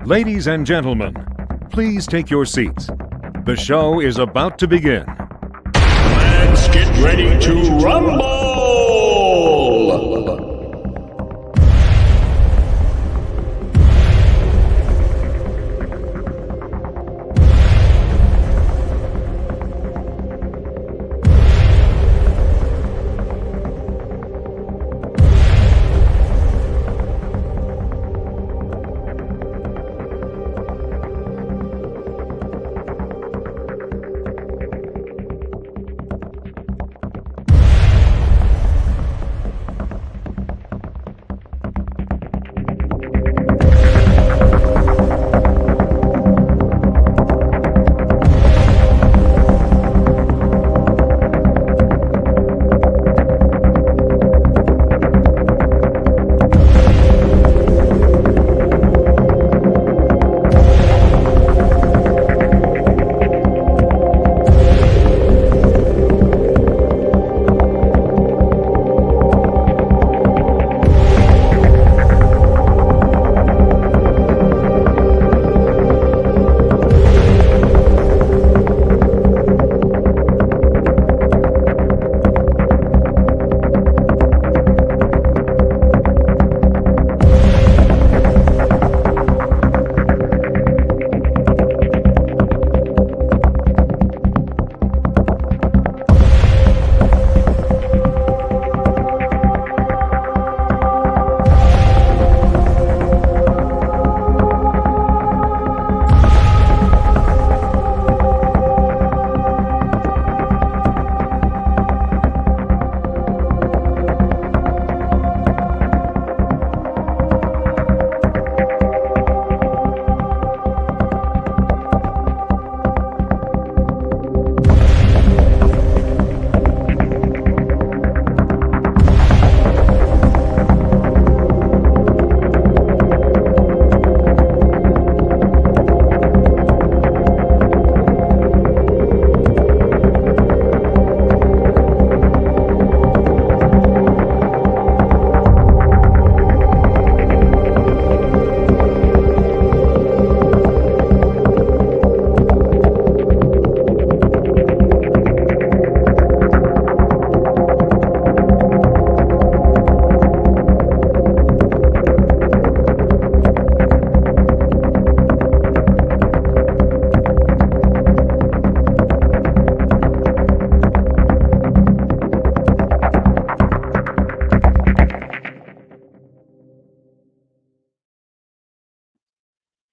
Ladies and gentlemen, please take your seats. The show is about to begin. Let's get ready to rumble!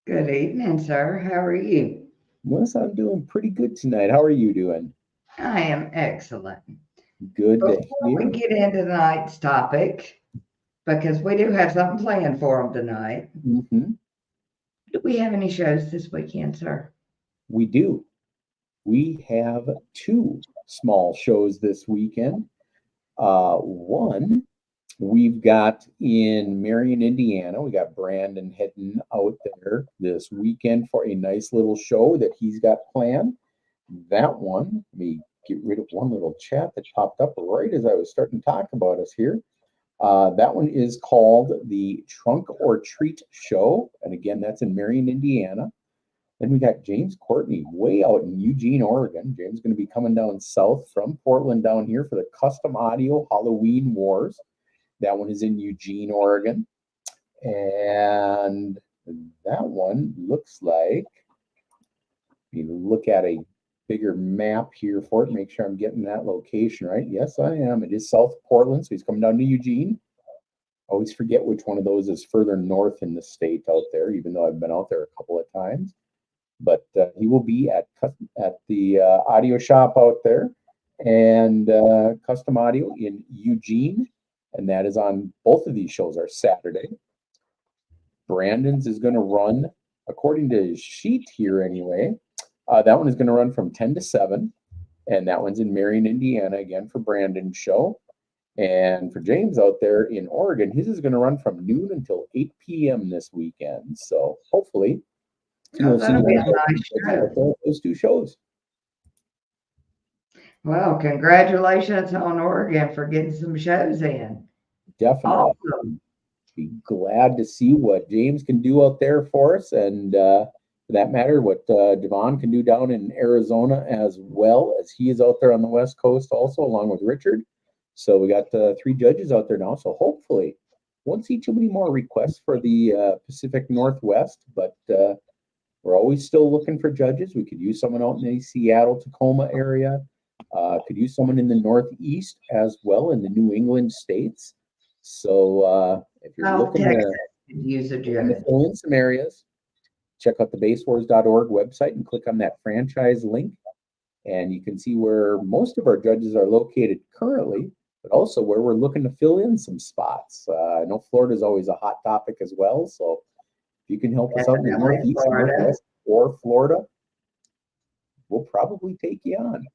Good evening, sir. How are you? Melissa, I'm doing pretty good tonight. How are you doing? I am excellent. Good to Before we hear. get into tonight's topic, because we do have something planned for them tonight, Mhm. do we have any shows this weekend, sir? We do. We have two small shows this weekend. One, we've got in Marion, Indiana. We got Brandon heading out there this weekend for a nice little show that he's got planned. That one, let me get rid of one little chat that popped up right as I was starting to talk about us here. That one is called the Trunk or Treat Show. And again, that's in Marion, Indiana. Then we got James Courtney way out in Eugene, Oregon. James is going to be coming down south from Portland down here for the Custom Audio Halloween Wars. That one is in Eugene, Oregon. And that one looks like, you look at a bigger map here for it, make sure I'm getting that location right. Yes, I am. It is south of Portland, so he's coming down to Eugene. Always forget which one of those is further north in the state out there, even though I've been out there a couple of times. But he will be at the audio shop out there and Custom Audio in Eugene. And that is on, both of these shows are Saturday. Brandon's is going to run, according to his sheet here anyway, that one is going to run from 10 to 7. And that one's in Marion, Indiana, again for Brandon's show. And for James out there in Oregon, his is going to run from noon until 8 p.m. this weekend. So hopefully, That'll be a nice show. those two shows. Well, congratulations on Oregon for getting some shows in. Definitely. Awesome. be glad to see what James can do out there for us, and for that matter, what Devon can do down in Arizona, as well as he is out there on the West Coast also, along with Richard. So we got 3 judges out there now. So hopefully, won't see too many more requests for the Pacific Northwest, but we're always still looking for judges. We could use someone out in the Seattle, Tacoma area. Could use someone in the Northeast as well, in the New England states. So if you're looking Texas to could use a judge. fill in some areas, check out the basewars.org website and click on that franchise link. And you can see where most of our judges are located currently, but also where we're looking to fill in some spots. I know Florida is always a hot topic as well. So if you can help us out in the Definitely Northeast, Florida. Northwest, or Florida, we'll probably take you on.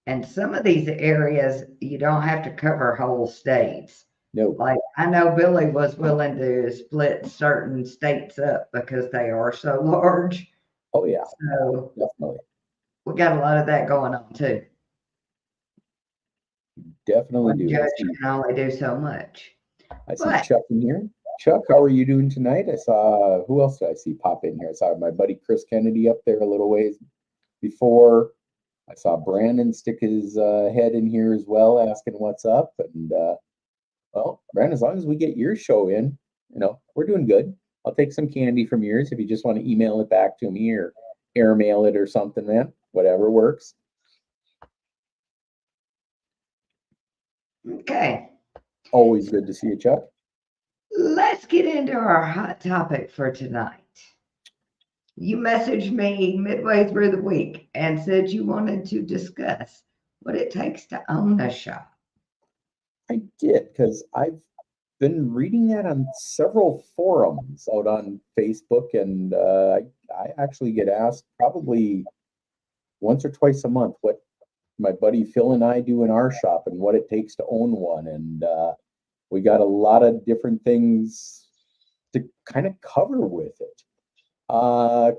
And some of these areas, you don't have to cover whole states. No, Like, I know Billy was willing to split certain states up because they are so large. oh yeah, So definitely. we got a lot of that going on too. Definitely One do. judge can only do so much. I see But- Chuck in here. Chuck, how are you doing tonight? I saw, who else did I see pop in here? I saw my buddy Chris Kennedy up there a little ways before. I saw Brandon stick his head in here as well, asking what's up. And well, Brandon, as long as we get your show in, we're doing good. I'll take some candy from yours if you just want to email it back to me or airmail it or something, man. Whatever works. Okay, Always good to see you, Chuck. let's get into our hot topic for tonight. You messaged me midway through the week and said you wanted to discuss what it takes to own a shop. I did, because I've been reading that on several forums out on Facebook, and I actually get asked probably once or twice a month what my buddy Phil and I do in our shop and what it takes to own one. And we got a lot of different things to kind of cover with it.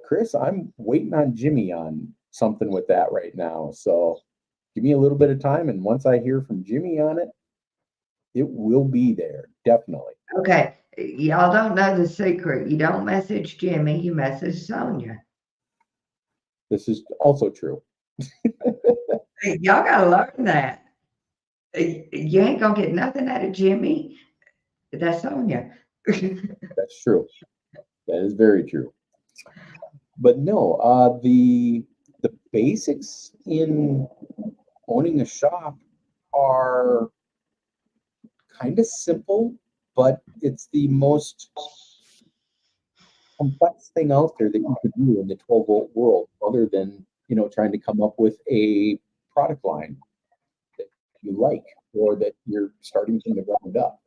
Chris, I'm waiting on Jimmy on something with that right now. So give me a little bit of time, and once I hear from Jimmy on it, it will be there, definitely. Okay, y'all don't know the secret. You don't message Jimmy, you message Sonia. This is also true. Y'all gotta learn that. You ain't gonna get nothing out of Jimmy. That's Sonia. That's true. That is very true. But no, the basics in owning a shop are kind of simple, but it's the most complex thing out there that you could do in the 12-volt world, other than trying to come up with a product line that you like or that you're starting from the ground up.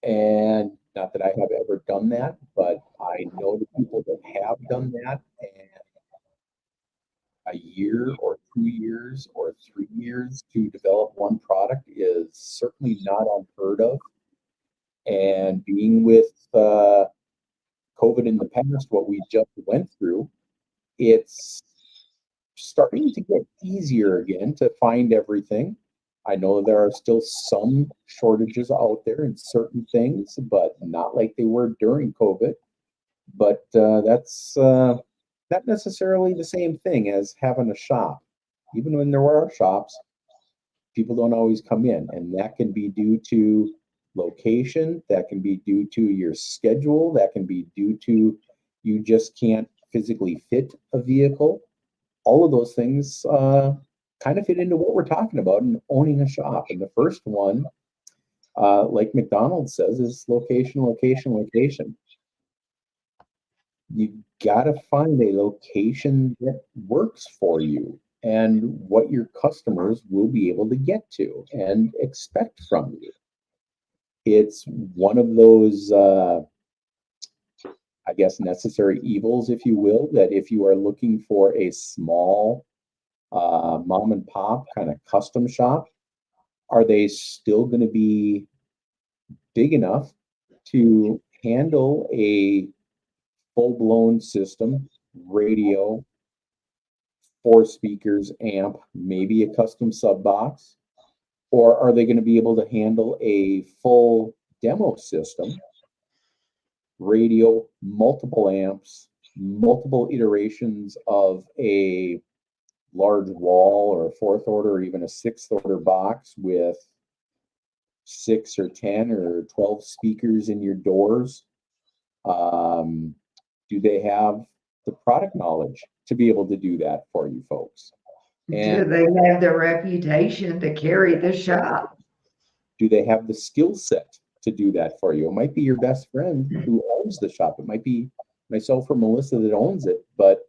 And not that I have ever done that, but I know the people that have done that, and a year or 2 years or 3 years to develop one product is certainly not unheard of. And being with COVID in the past, what we just went through, it's starting to get easier again to find everything. I know there are still some shortages out there in certain things, but not like they were during COVID. But that's not necessarily the same thing as having a shop. Even when there are shops, people don't always come in, and that can be due to location, that can be due to your schedule, that can be due to you just can't physically fit a vehicle. All of those things kind of fit into what we're talking about in owning a shop. And the first one, like McDonald's says, is location, location, location. You've got to find a location that works for you and what your customers will be able to get to and expect from you. It's one of those, I guess, necessary evils, if you will, that if you are looking for a small mom and pop kind of custom shop, are they still going to be big enough to handle a full-blown system, radio, 4 speakers, amp, maybe a custom sub box? Or are they going to be able to handle a full demo system, radio, multiple amps, multiple iterations of a large wall or a fourth order or even a sixth order box with 6 or 10 or 12 speakers in your doors? Do they have the product knowledge to be able to do that for you folks? Do And they have the reputation to carry the shop? do they have the skill set to do that for you? It might be your best friend who owns the shop. It might be myself or Melissa that owns it, but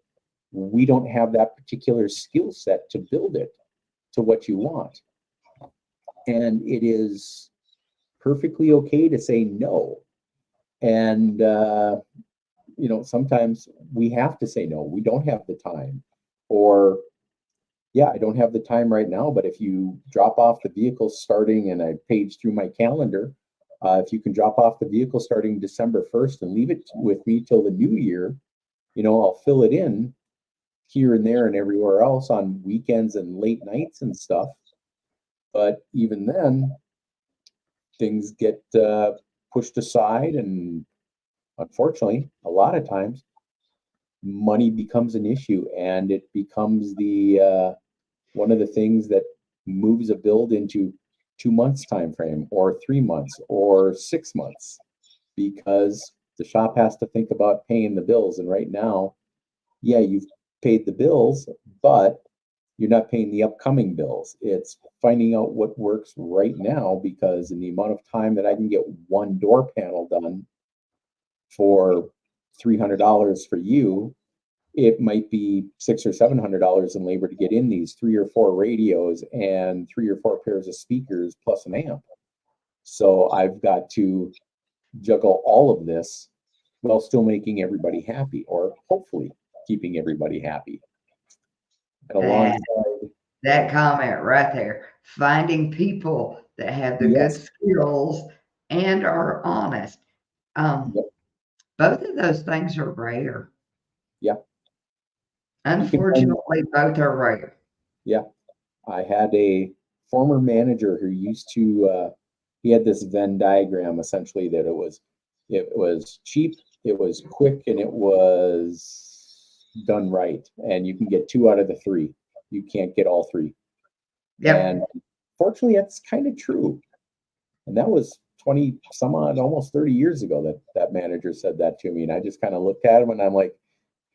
we don't have that particular skill set to build it to what you want. And it is perfectly okay to say no. And, you know, sometimes we have to say no. We don't have the time. Or, yeah, I don't have the time right now, but if you drop off the vehicle starting, and I page through my calendar, if you can drop off the vehicle starting December 1st and leave it with me till the new year, you know, I'll fill it in here and there and everywhere else on weekends and late nights and stuff. But even then, things get pushed aside, and unfortunately, a lot of times, money becomes an issue, and it becomes the one of the things that moves a build into 2 months time frame, or 3 months, or 6 months, because the shop has to think about paying the bills. And right now, yeah, you've paid the bills, but you're not paying the upcoming bills. It's finding out what works right now, because in the amount of time that I can get one door panel done for $300 for you, it might be $600 or $700 in labor to get in these 3 or 4 radios and 3 or 4 pairs of speakers plus an amp. So I've got to juggle all of this while still making everybody happy, or hopefully keeping everybody happy. And alongside That comment right there, finding people that have the good yes, skills and are honest. yep, Both of those things are rare. yeah, you can find, Unfortunately, both are rare. yeah. I had a former manager who used to he had this Venn diagram essentially that it was cheap, it was quick, and it was done right. And you can get 2 out of the 3. You can't get all 3. Yep. And fortunately, that's kind of true. And that was 20 some odd, almost 30 years ago that that manager said that to me. And I just kind of looked at him and I'm like,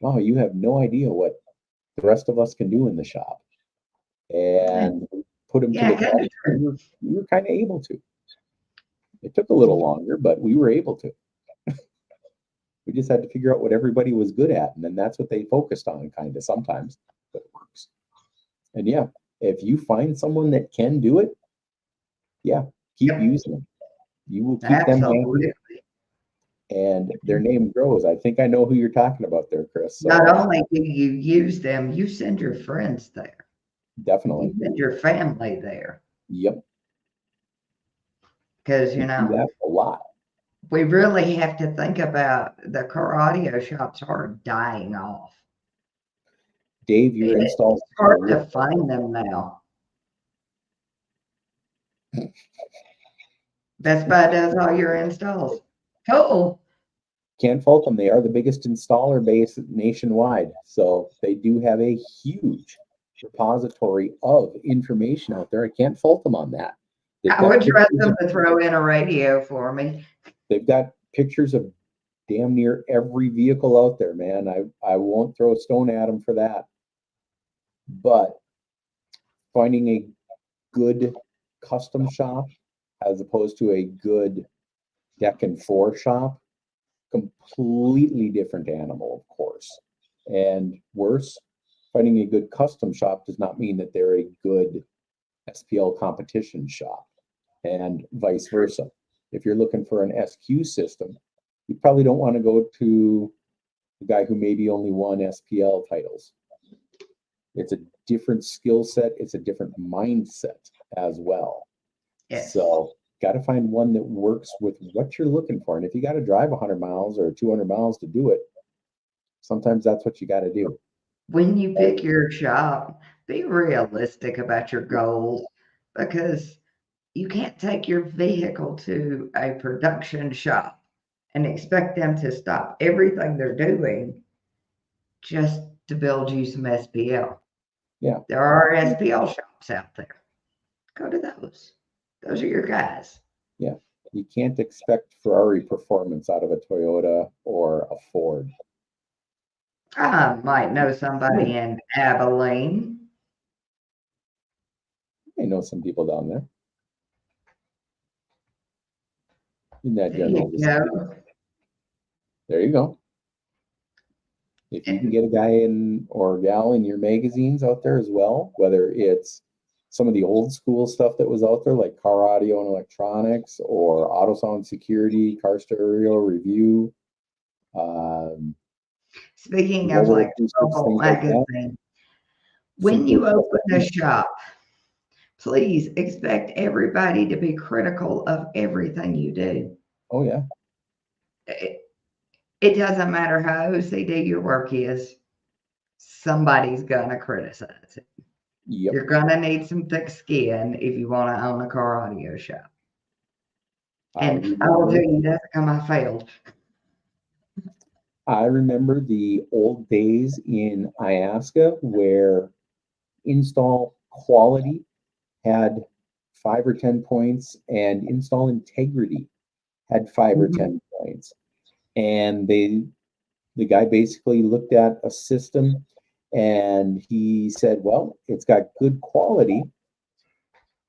wow, you have no idea what the rest of us can do in the shop. And put him to Yeah, the test. We were kind of able to. It took a little longer, but we were able to. We just had to figure out what everybody was good at. And then that's what they focused on, kind of sometimes, but it works. And yeah, if you find someone that can do it, yeah, keep Yep. using them. You will keep them happy, absolutely. and their name grows. I think I know who you're talking about there, Chris. So Not only do you use them, you send your friends there. definitely, You send your family there. yep, Because, we you do know, that a lot. we really have to think about the car audio shops are dying off. Dave, your It's installs hard to find them now. Best Buy does all your installs. Cool. can't fault them. They are the biggest installer base nationwide. So they do have a huge repository of information out there. I can't fault them on that. I would trust them to throw in a radio for me. They've got pictures of damn near every vehicle out there, man. I won't throw a stone at them for that. But finding a good custom shop as opposed to a good deck and floor shop, completely different animal, of course. And worse, finding a good custom shop does not mean that they're a good SPL competition shop, and vice versa. If you're looking for an SQ system, you probably don't want to go to the guy who maybe only won SPL titles. It's a different skill set. It's a different mindset as well. Yes. So got to find one that works with what you're looking for. And if you got to drive 100 miles or 200 miles to do it, sometimes that's what you got to do. When you pick your shop, be realistic about your goals, because you can't take your vehicle to a production shop and expect them to stop everything they're doing just to build you some SPL. Yeah. There are SPL shops out there. Go to those. Those are your guys. Yeah. You can't expect Ferrari performance out of a Toyota or a Ford. I might know somebody in Abilene. I know some people down there. In that There general you vicinity. go. There you go. If you can get a guy in or gal in your magazines out there as well, whether it's some of the old school stuff that was out there, like car audio and electronics, or auto sound security, car stereo review. Speaking of mobile like acoustics, local things like that. magazine, when Super you stuff open like a that. shop, please expect everybody to be critical of everything you do. Oh yeah. It doesn't matter how OCD your work is, somebody's gonna criticize it. Yep. You're gonna need some thick skin if you want to own a car audio shop. And I will tell you, that's how I failed. I remember the old days in Iasca where install quality had 5 or 10 points and install integrity had 5 or 10 points. And the guy basically looked at a system and he said, well, it's got good quality,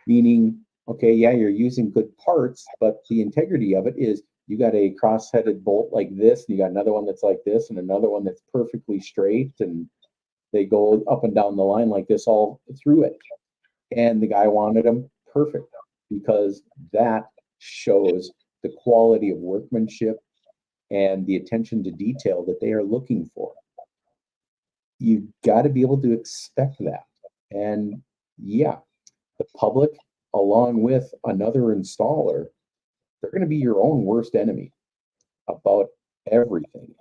meaning, okay, yeah, you're using good parts, but the integrity of it is you got a cross-headed bolt like this, and you got another one that's like this, and another one that's perfectly straight, and they go up and down the line like this all through it. And the guy wanted them perfect because that shows the quality of workmanship and the attention to detail that they are looking for. You've got to be able to expect that. And yeah, the public, along with another installer, they're going to be your own worst enemy about everything.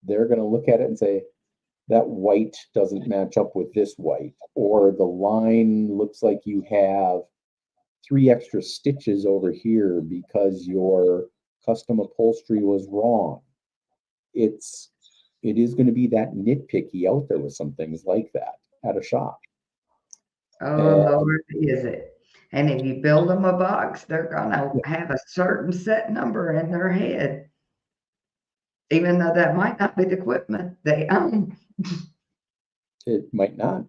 They're going to look at it and say, that white doesn't match up with this white, or the line looks like you have 3 extra stitches over here because your custom upholstery was wrong. It is going to be that nitpicky out there with some things like that at a shop. Oh, Lord, is it? And if you build them a box, they're gonna have a certain set number in their head, even though that might not be the equipment they own. It might not.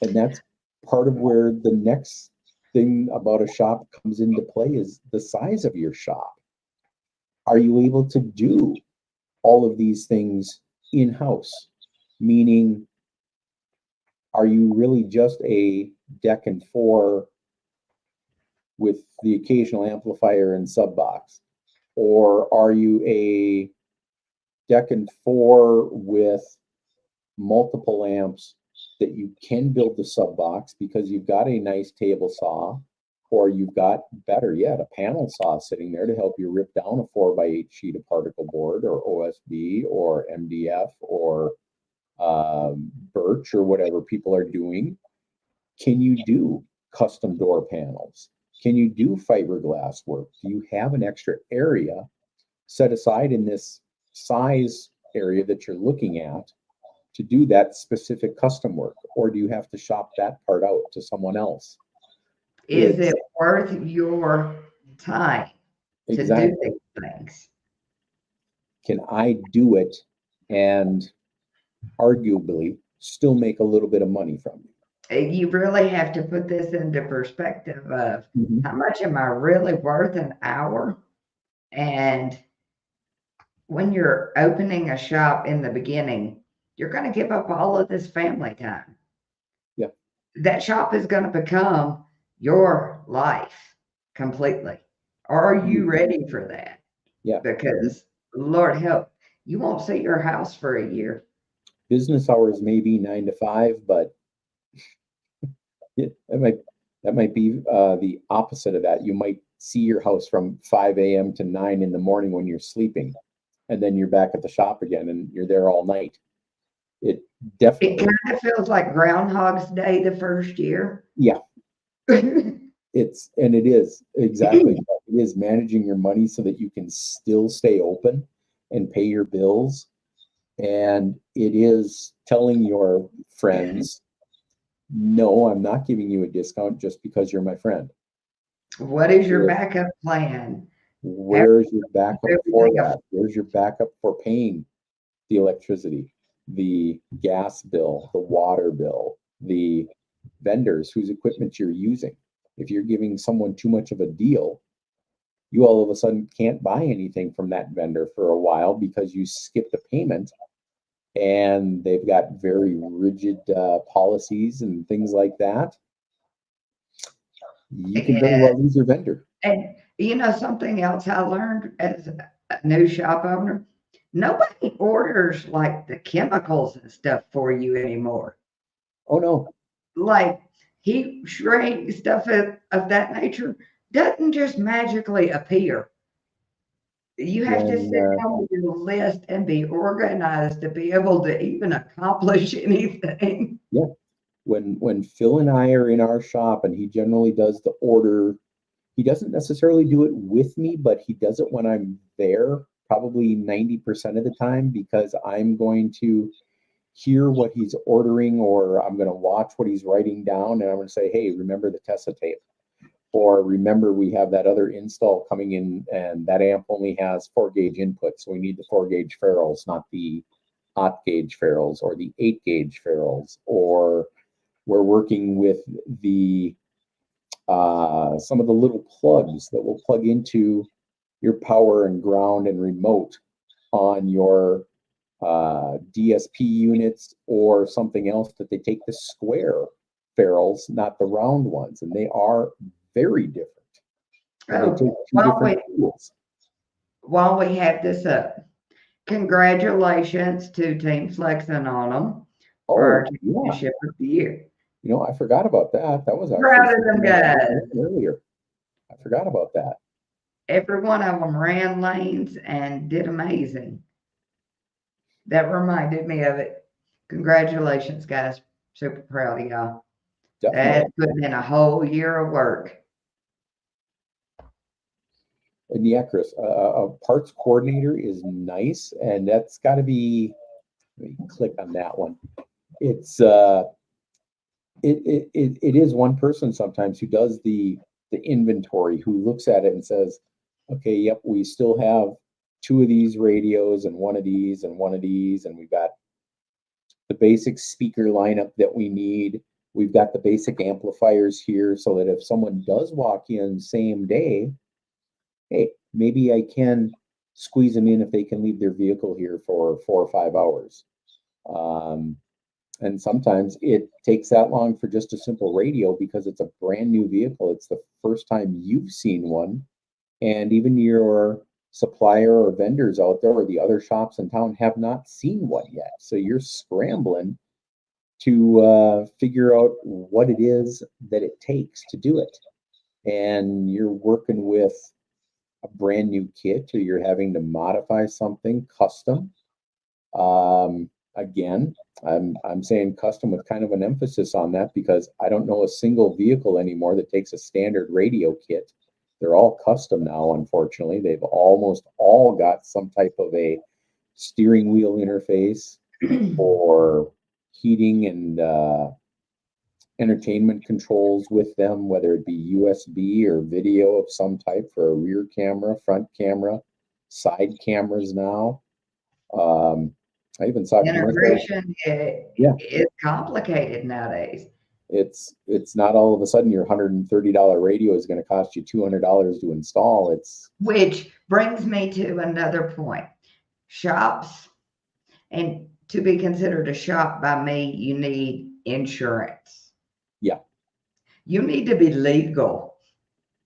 And that's part of where the next thing about a shop comes into play is the size of your shop. Are you able to do all of these things in-house? Meaning, are you really just a deck and 4 with the occasional amplifier and sub box? Or are you a deck and 4 with multiple amps that you can build the sub box because you've got a nice table saw, or you've got, better yet, a panel saw sitting there to help you rip down a 4x8 sheet of particle board or OSB or MDF or birch or whatever people are doing? Can you do custom door panels? Can you do fiberglass work? Do you have an extra area set aside in this size area that you're looking at to do that specific custom work? Or do you have to shop that part out to someone else? Is it worth your time to do these things? Can I do it and arguably still make a little bit of money from it? You really have to put this into perspective of how much am I really worth an hour? And when you're opening a shop in the beginning, you're going to give up all of this family time. Yeah. That shop is going to become your life completely. Are you ready for that? Yeah. Because Lord help, you won't see your house for a year. Business hours may be 9 to 5, but that might be the opposite of that. You might see your house from 5 a.m. to 9 in the morning when you're sleeping, and then you're back at the shop again and you're there all night. It definitely. It kind of feels like Groundhog's Day the first year. Yeah. it is exactly. It is managing your money so that you can still stay open and pay your bills. And it is telling your friends, no, I'm not giving you a discount just because you're my friend. What is your backup plan? Where's your backup for Everything that? Where's your backup for paying the electricity, the gas bill, the water bill, the vendors whose equipment you're using? If you're giving someone too much of a deal, you all of a sudden can't buy anything from that vendor for a while because you skipped a payment, and they've got very rigid policies and things like that. You can very well lose your vendor. And you know, something else I learned as a new shop owner, nobody orders like the chemicals and stuff for you anymore. Oh no. Like heat shrink stuff of that nature doesn't just magically appear. You have to sit down with your list and be organized to be able to even accomplish anything. Yeah. When Phil and I are in our shop and he generally does the order, he doesn't necessarily do it with me, but he does it when I'm there, probably 90% of the time, because I'm going to hear what he's ordering, or I'm going to watch what he's writing down, and I'm going to say, hey, remember the Tessa tape, or remember we have that other install coming in and that amp only has 4-gauge input, so we need the 4-gauge ferrules, not the 8-gauge ferrules or the 8-gauge ferrules. Or we're working with the some of the little plugs that will plug into your power and ground and remote on your DSP units or something else, that they take the square ferrules, not the round ones, and they are very different. And they take two different tools. While we have this up, congratulations to Team Flexing on them for our championship of the year. You know, I forgot about that. That was actually Proud of them guys. Earlier. I forgot about that. Every one of them ran lanes and did amazing. That reminded me of it. Congratulations, guys. Super proud of y'all. That's putting in a whole year of work. And yeah, Chris, a parts coordinator is nice, and that's got to be. Let me click on that one. It's it is one person sometimes who does the inventory, who looks at it and says, okay, yep, we still have 2 of these radios and 1 of these and 1 of these, and we've got the basic speaker lineup that we need. We've got the basic amplifiers here, so that if someone does walk in same day, hey, maybe I can squeeze them in if they can leave their vehicle here for 4 or 5 hours. And sometimes it takes that long for just a simple radio because it's a brand new vehicle. It's the first time you've seen one. And even your supplier or vendors out there or the other shops in town have not seen one yet. So you're scrambling to figure out what it is that it takes to do it. And you're working with a brand new kit, or you're having to modify something custom. Again, I'm saying custom with kind of an emphasis on that, because I don't know a single vehicle anymore that takes a standard radio kit. They're all custom now, unfortunately. They've almost all got some type of a steering wheel interface or heating and entertainment controls with them, whether it be USB or video of some type for a rear camera, front camera, side cameras now. I even saw integration is complicated nowadays. It's not all of a sudden your $130 radio is going to cost you $200 to install. Which brings me to another point. Shops, and to be considered a shop by me, you need insurance. Yeah. You need to be legal.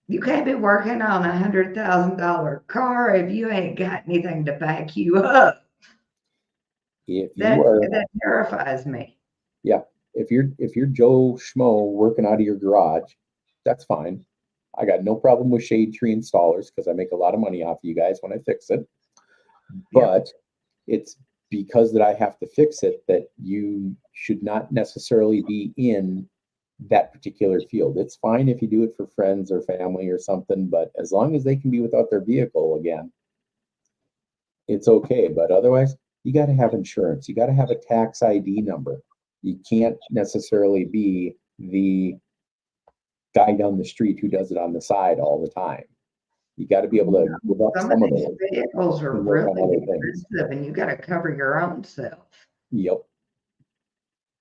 You can't be working on a $100,000 car if you ain't got anything to back you up. That terrifies me. Yeah. If you're Joe Schmo working out of your garage, that's fine. I got no problem with shade tree installers because I make a lot of money off of you guys when I fix it. But it's because that I have to fix it that you should not necessarily be in that particular field. It's fine if you do it for friends or family or something, but as long as they can be without their vehicle again, it's okay. But otherwise, you got to have insurance. You got to have a tax ID number. You can't necessarily be the guy down the street who does it on the side all the time. You got to be able to give up Some some of of these those. vehicles are and work on really other things. expensive, and you got to cover your own self. Yep.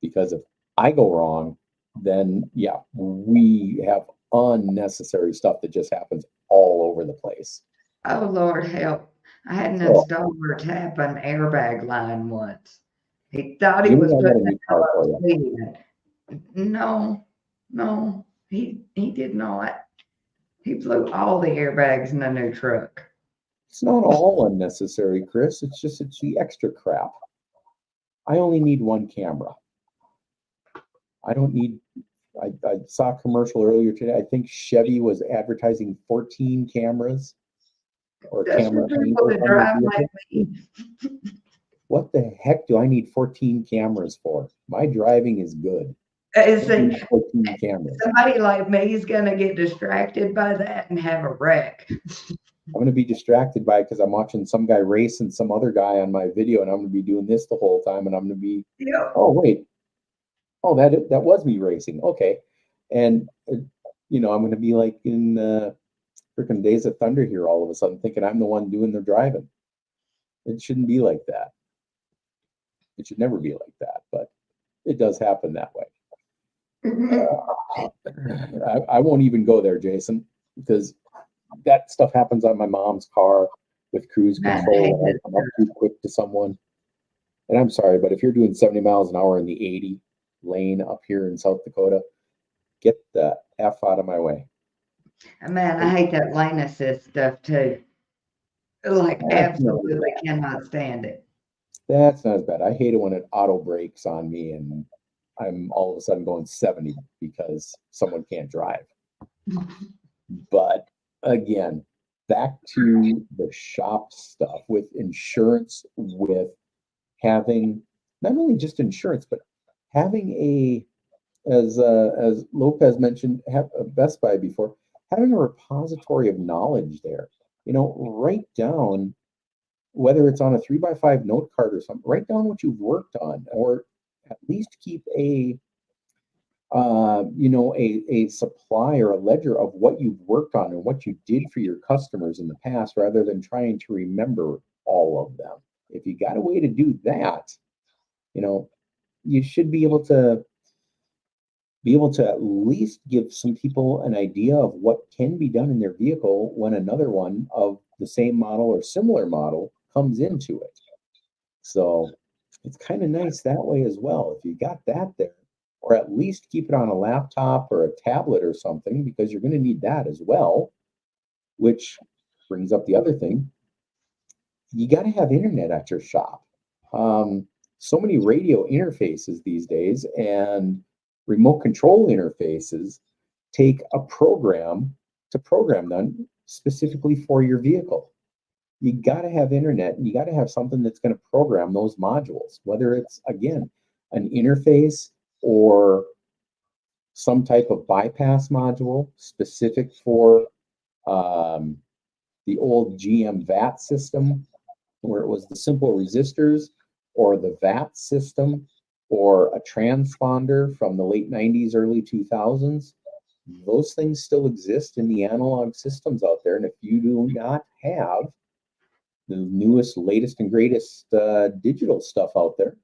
Because if I go wrong, then yeah, we have unnecessary stuff that just happens all over the place. Oh, Lord help. I had an Oh. installer tap an airbag line once. He thought he Jimmy, was I got a putting new it car for up you. speed. No, he did not. He blew all the airbags in the new truck. It's not all unnecessary, Chris. It's the extra crap. I only need one camera. I don't need. I saw a commercial earlier today. I think Chevy was advertising 14 cameras or That's camera for people angles to on their drive vehicle. like me. What the heck do I need 14 cameras for? My driving is good. And I don't see, need 14 cameras. somebody like me is gonna get distracted by that and have a wreck. I'm going to be distracted by it because I'm watching some guy racing some other guy on my video, and I'm going to be doing this the whole time, and I'm going to be, Yeah. oh wait, oh that was me racing, okay, and I'm going to be like in freaking Days of Thunder here all of a sudden, thinking I'm the one doing the driving. It shouldn't be like that. It should never be like that, but it does happen that way. I won't even go there, Jason, because that stuff happens on my mom's car with cruise control, and I come up too quick to someone. And I'm sorry, but if you're doing 70 miles an hour in the 80 lane up here in South Dakota, get the F out of my way. Man, I hate that lane assist stuff too. Like, absolutely cannot stand it. That's not as bad. I hate it when it auto brakes on me and I'm all of a sudden going 70 because someone can't drive. But again, back to the shop stuff with insurance, with having not only just insurance, but having as Lopez mentioned, have a Best Buy before, having a repository of knowledge there. Write down, whether it's on a 3x5 note card or something, write down what you've worked on, or at least keep a supply or a ledger of what you've worked on and what you did for your customers in the past, rather than trying to remember all of them. If you got a way to do that, you should be able to at least give some people an idea of what can be done in their vehicle when another one of the same model or similar model comes into it. So it's kind of nice that way as well. If you got that there, or at least keep it on a laptop or a tablet or something, because you're going to need that as well, which brings up the other thing. You got to have internet at your shop. So many radio interfaces these days and remote control interfaces take a program to program them specifically for your vehicle. You got to have internet, and you got to have something that's going to program those modules, whether it's, again, an interface or some type of bypass module specific for the old GM VAT system, where it was the simple resistors, or the VAT system, or a transponder from the late 90s, early 2000s. Those things still exist in the analog systems out there. And if you do not have the newest, latest, and greatest digital stuff out there,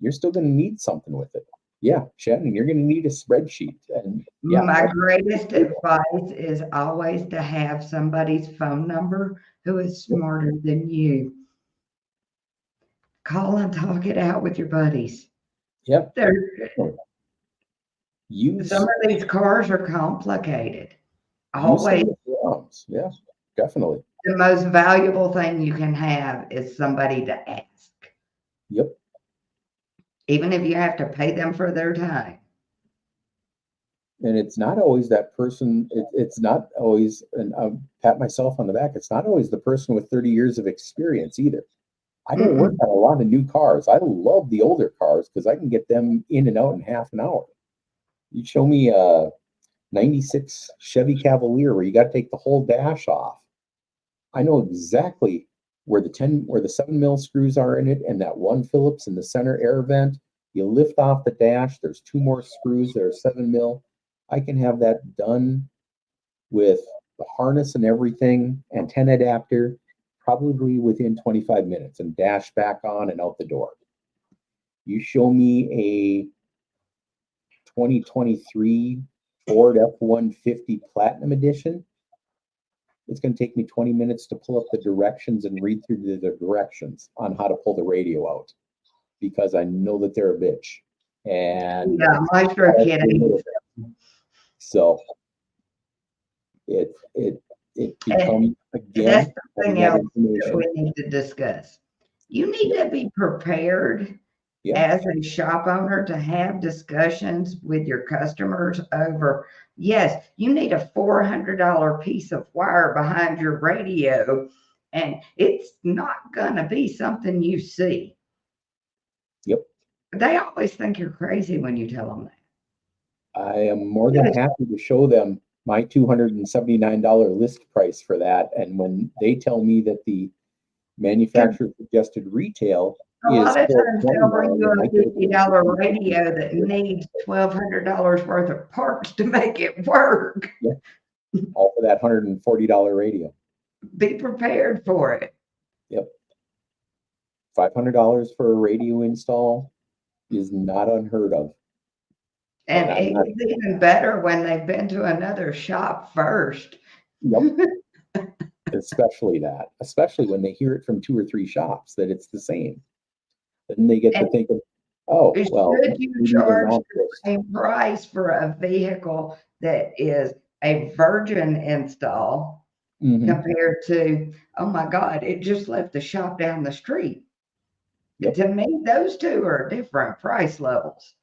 you're still going to need something with it. Yeah, Shannon, you're going to need a spreadsheet. And yeah, my greatest advice is always to have somebody's phone number who is smarter than you. Call and talk it out with your buddies. Yep. Some of these cars are complicated. Always. Yeah, definitely. The most valuable thing you can have is somebody to ask. Yep. Even if you have to pay them for their time. And it's not always that person. It's not always, and I'll pat myself on the back, it's not always the person with 30 years of experience either. I don't work on a lot of new cars. I love the older cars because I can get them in and out in half an hour. You show me a 96 Chevy Cavalier where you got to take the whole dash off. I know exactly where the 7 mil screws are in it, and that one Phillips in the center air vent. You lift off the dash. There's 2 more screws that are 7 mil. I can have that done with the harness and everything, antenna adapter, probably within 25 minutes, and dash back on and out the door. You show me a 2023 Ford F-150 Platinum Edition, it's going to take me 20 minutes to pull up the directions and read through the directions on how to pull the radio out, because I know that they're a bitch. And Yeah, my sure kidding. So it becomes, That's again, something else that we need to discuss. You need to be prepared as a shop owner to have discussions with your customers over, yes, you need a $400 piece of wire behind your radio, and it's not going to be something you see. Yep. They always think you're crazy when you tell them that. I am more than happy to show them my $279 list price for that. And when they tell me that the manufacturer suggested retail a lot of times they'll bring you a $50 $420, radio that needs $1,200 worth of parts to make it work. Yeah. All for that $140 radio. Be prepared for it. Yep. $500 for a radio install is not unheard of. And it's even better when they've been to another shop first. Yep. Especially when they hear it from 2 or 3 shops that it's the same. Then they get to thinking, oh, well, should you charge the same price for a vehicle that is a virgin install compared to, oh my God, it just left the shop down the street? Yep. To me, those two are different price levels.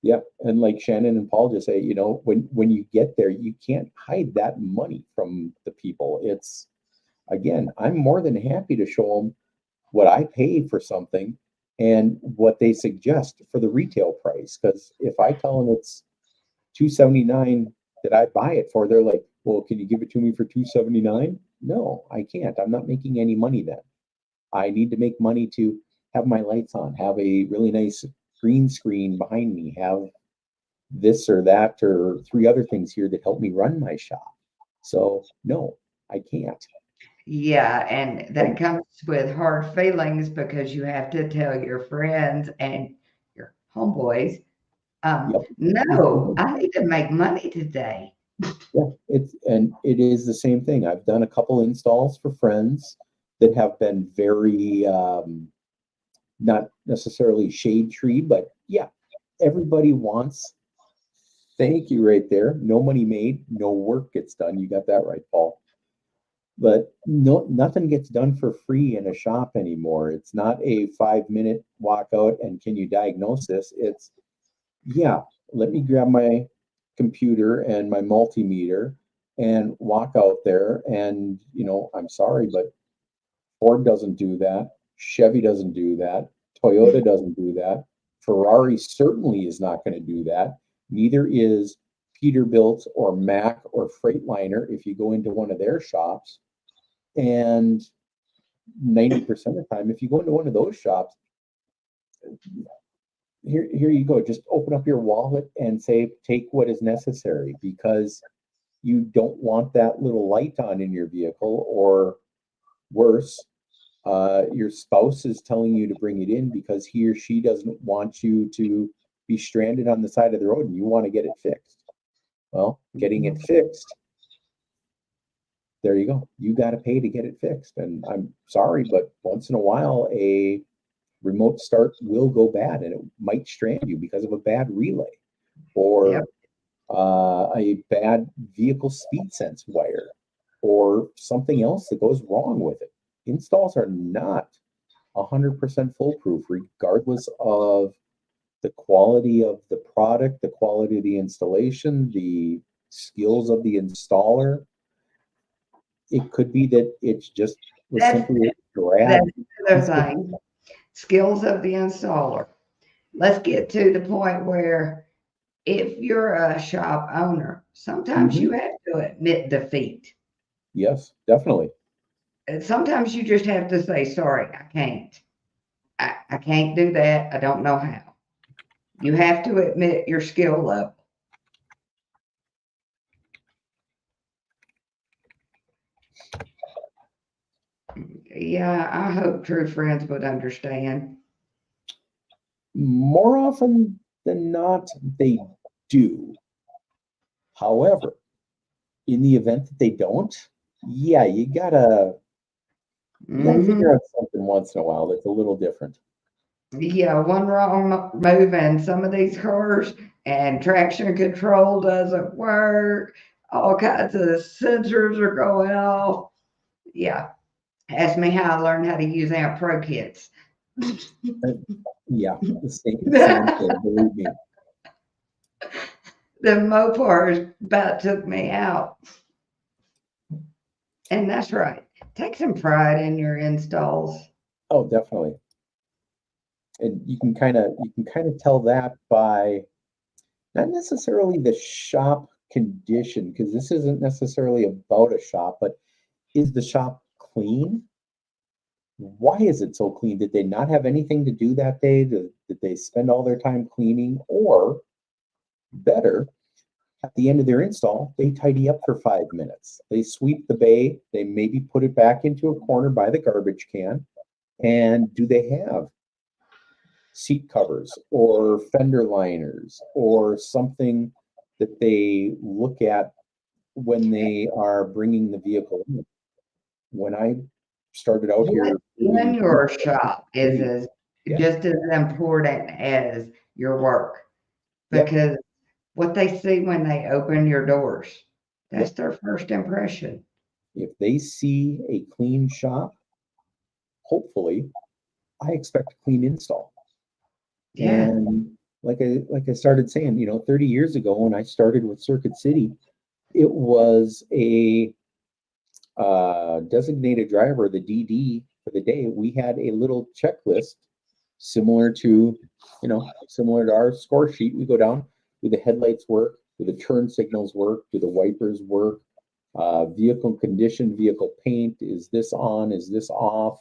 Yep. And like Shannon and Paul just say, when you get there, you can't hide that money from the people. It's, again, I'm more than happy to show them what I paid for something and what they suggest for the retail price. Because if I tell them it's $279 that I buy it for, they're like, well, can you give it to me for $279? No, I can't. I'm not making any money then. I need to make money to have my lights on, have a really nice green screen behind me, have this or that or 3 other things here that help me run my shop. So no, I can't. Yeah, and that comes with hard feelings because you have to tell your friends and your homeboys, no, I need to make money today. Yeah, it is the same thing. I've done a couple installs for friends that have been very not necessarily shade tree, but yeah, everybody wants, thank you right there, no money made, no work gets done. You got that right, Paul. But nothing gets done for free in a shop anymore. It's not a 5-minute walkout and can you diagnose this? It's, yeah, let me grab my computer and my multimeter and walk out there and, I'm sorry, but Ford doesn't do that. Chevy doesn't do that. Toyota doesn't do that. Ferrari certainly is not going to do that. Neither is Peterbilt or Mack or Freightliner if you go into one of their shops. And 90% of the time, if you go into one of those shops, here you go. Just open up your wallet and say, take what is necessary, because you don't want that little light on in your vehicle, or worse, your spouse is telling you to bring it in because he or she doesn't want you to be stranded on the side of the road and you want to get it fixed. Well, getting it fixed, there you go. You got to pay to get it fixed. And I'm sorry, but once in a while, a remote start will go bad and it might strand you because of a bad relay or a bad vehicle speed sense wire or something else that goes wrong with it. Installs are not 100% foolproof, regardless of the quality of the product, the quality of the installation, the skills of the installer. It could be that it's just simply a drag. That's the other thing. Skills of the installer. Let's get to the point where if you're a shop owner, sometimes Mhm. you have to admit defeat. Yes, definitely. And sometimes you just have to say, sorry, I can't. I can't do that. I don't know how. You have to admit your skill level. Yeah, I hope true friends would understand. More often than not, they do. However, in the event that they don't, yeah, you gotta Hmm. figure out something once in a while that's a little different. Yeah, one wrong move in some of these cars, and traction control doesn't work. All kinds of sensors are going off. Yeah, ask me how I learned how to use Amp Pro Kits. Uh, Yeah, the same thing, believe me. The Mopars about took me out. And that's right. Take some pride in your installs. Oh, definitely. And you can kind of tell that by not necessarily the shop condition, because this isn't necessarily about a shop, but is the shop clean? Why is it so clean? Did they not have anything to do that day? Did they spend all their time cleaning? Or better, at the end of their install, they tidy up for 5 minutes. They sweep the bay, they maybe put it back into a corner by the garbage can. And do they have seat covers or fender liners or something that they look at when they are bringing the vehicle in? When I started out What here in doing your shop is great. as Yeah. just as important as your work, Yep. because what they see when they open your doors, that's Yep. their first impression. If they see a clean shop, hopefully, I expect a clean install. Yeah. And like I started saying, 30 years ago when I started with Circuit City, it was a designated driver, the DD for the day. We had a little checklist similar to, similar to our score sheet. We go down, do the headlights work, do the turn signals work, do the wipers work, vehicle condition, vehicle paint, is this on, is this off?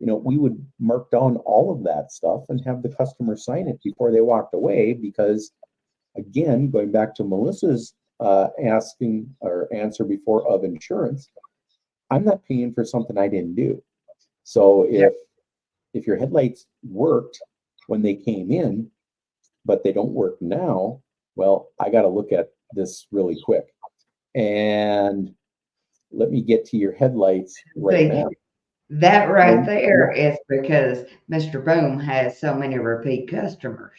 We would mark down all of that stuff and have the customer sign it before they walked away because, again, going back to Melissa's asking or answer before of insurance, I'm not paying for something I didn't do. So Yeah. if your headlights worked when they came in, but they don't work now, well, I got to look at this really quick. And let me get to your headlights right See, now. that right And there is because Mr. Boom has so many repeat customers.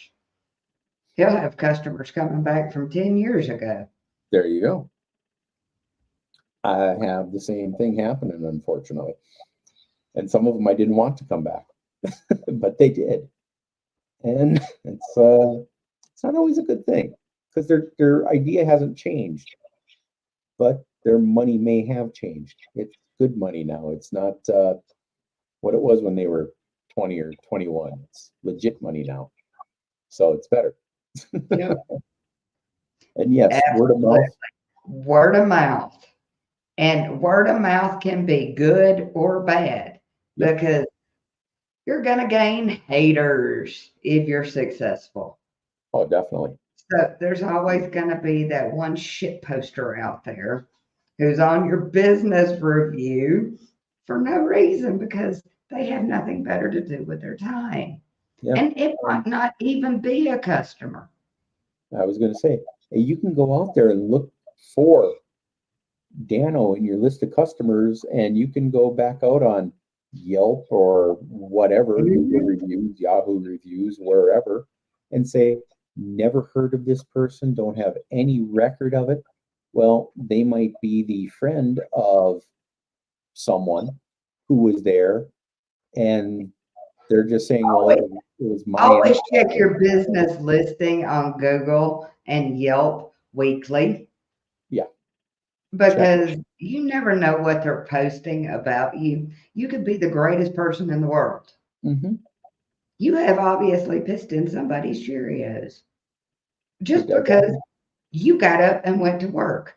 He'll have customers coming back from 10 years ago. there you go. I have the same thing happening, unfortunately. And some of them I didn't want to come back, but they did. And it's not always a good thing because their idea hasn't changed, but their money may have changed. It's good money now. It's not what it was when they were 20 or 21. It's legit money now. So it's better. Yep. And yes, word of Absolutely. mouth. Word of mouth. And word of mouth can be good or bad Yep. because you're going to gain haters if you're successful. Oh, definitely. So there's always going to be that one shit poster out there who's on your business review for no reason because they have nothing better to do with their time. Yep. And it might not even be a customer. I was going to say, hey, you can go out there and look for Dano in your list of customers, and you can go back out on Yelp or whatever, Google Mhm. reviews, Yahoo reviews, wherever, and say, never heard of this person, don't have any record of it. Well, they might be the friend of someone who was there, and they're just saying, well, Always, it was my always check install. your business listing on Google and Yelp weekly Yeah, check it. because you never know what they're posting about you. You could be the greatest person in the world. Hmm. You have obviously pissed in somebody's Cheerios. just It does because happen. you got up and went to work.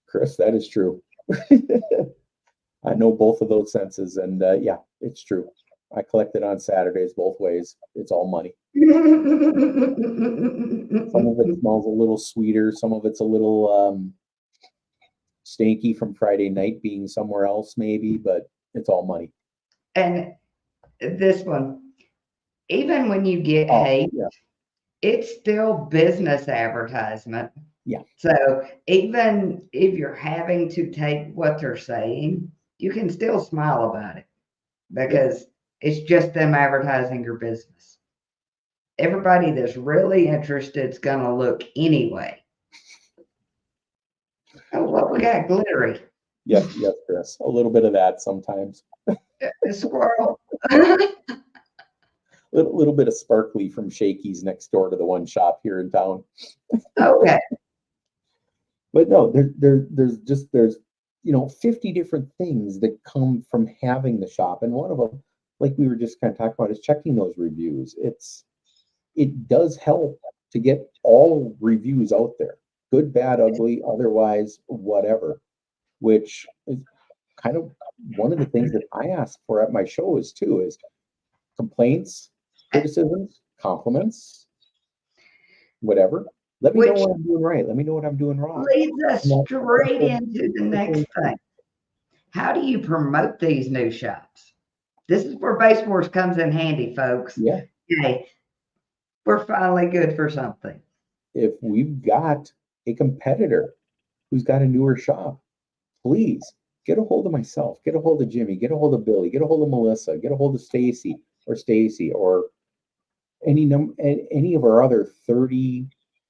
Chris, that is true. I know both of those senses, and yeah, it's true. I collect it on Saturdays both ways. It's all money. Some of it smells a little sweeter. Some of it's a little stanky from Friday night being somewhere else, maybe, but it's all money. And this one, even when you get Oh, hate, yeah, it's still business advertisement. yeah. So even if you're having to take what they're saying, you can still smile about it because it's just them advertising your business. Everybody that's really interested is going to look anyway. Oh, what we got glittery? Yes, yes, Chris. A little bit of that sometimes. A squirrel. Little bit of sparkly from Shakey's next door to the one shop here in town. Okay. But no, there's 50 different things that come from having the shop, and one of them, like we were just kind of talking about, is checking those reviews. It does help to get all reviews out there, good, bad, ugly, otherwise, whatever, which is kind of one of the things that I ask for at my shows too, is complaints, criticisms, compliments, whatever. Let me know Which what I'm doing right. Let me know what I'm doing wrong. leads us straight into the next thing. How do you promote these new shops? This is where Base Wars comes in handy, folks. Yeah. Hey, we're finally good for something. If we've got a competitor who's got a newer shop, please get a hold of myself, get a hold of Jimmy, get a hold of Billy, get a hold of Melissa, get a hold of Stacy or any of our other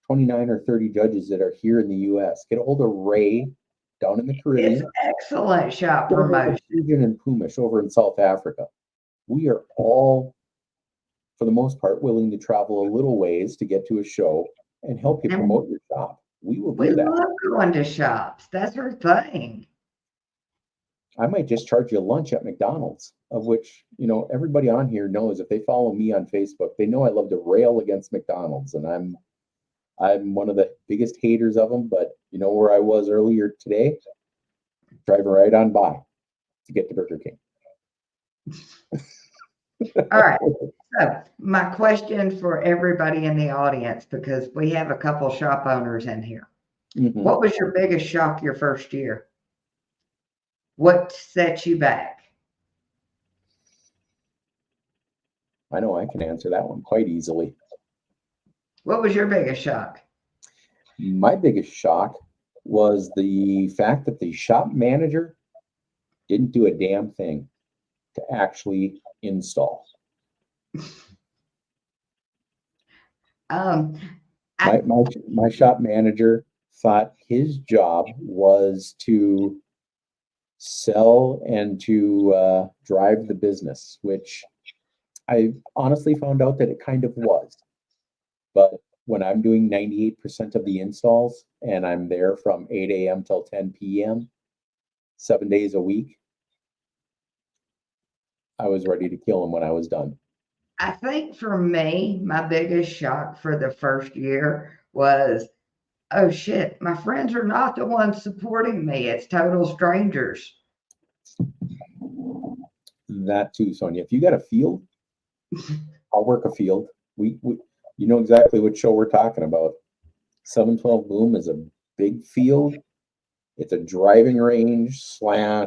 29 or 30 judges that are here in the US. Get a hold of Ray down in the Caribbean. It's excellent shop Get a hold of promotion. Susan and Pumish over in South Africa. We are all, for the most part, willing to travel a little ways to get to a show and help you promote your shop. We will We do that. love going to shops. That's our thing. I might just charge you lunch at McDonald's, of which, everybody on here knows, if they follow me on Facebook, they know I love to rail against McDonald's, and I'm one of the biggest haters of them. But you know where I was earlier today? Driving right on by to get to Burger King. All right. So my question for everybody in the audience, because we have a couple shop owners in here. Mhm. What was your biggest shock your first year? What set you back? I know I can answer that one quite easily. What was your biggest shock? My biggest shock was the fact that the shop manager didn't do a damn thing to actually install. My shop manager thought his job was to sell and to drive the business, which I honestly found out that it kind of was. But when I'm doing 98% of the installs and I'm there from 8 a.m. till 10 p.m., 7 days a week, I was ready to kill him when I was done. I think for me, my biggest shock for the first year was, oh shit, my friends are not the ones supporting me. It's total strangers. That too, Sonia. If you got a field, I'll work a field. We you know exactly what show we're talking about. 712 Boom is a big field. It's a driving range / well,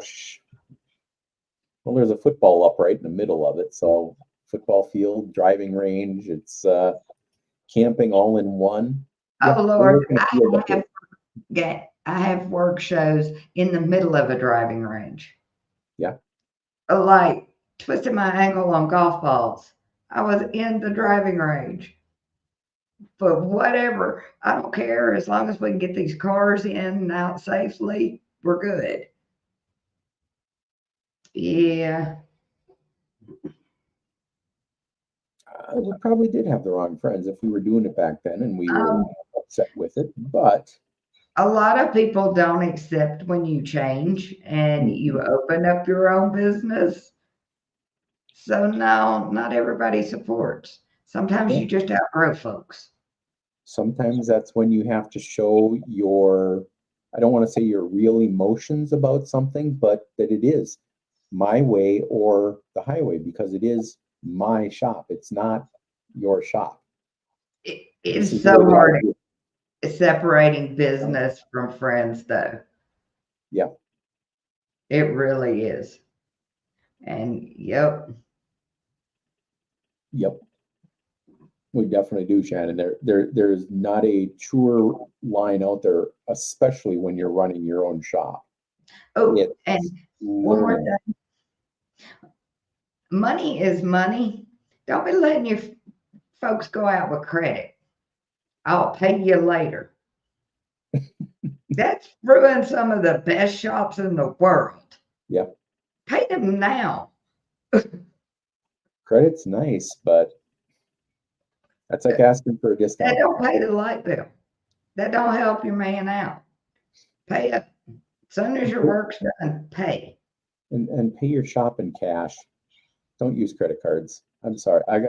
there's a football up right in the middle of it. So football field, driving range, it's camping all in one. Oh Lord, I have work shows in the middle of a driving range. Yeah. Like twisting my ankle on golf balls. I was in the driving range. But whatever, I don't care. As long as we can get these cars in and out safely, we're good. Yeah. We probably did have the wrong friends if we were doing it back then and we were upset with it. But a lot of people don't accept when you change and you open up your own business. So no, not everybody supports. Sometimes Yeah. you just outgrow folks. Sometimes that's when you have to show your, I don't want to say your real emotions about something, but that it is my way or the highway, because it is my shop. It's not your shop. This It's is so the way I hard do it. separating business from friends, though. Yeah. It really is. And yep, Yep. We definitely do, Shannon. There's not a truer line out there, especially when you're running your own shop. oh, It's and one more learning. thing. Money is money. Don't be letting your folks go out with credit. I'll pay you later. That's ruined some of the best shops in the world. Yeah. Pay them now. Credit's nice, but that's like asking for a That discount. don't pay the light bill. That don't help your man out. Pay it. As soon as your work's done, pay. And pay your shop in cash. Don't use credit cards. I'm sorry. I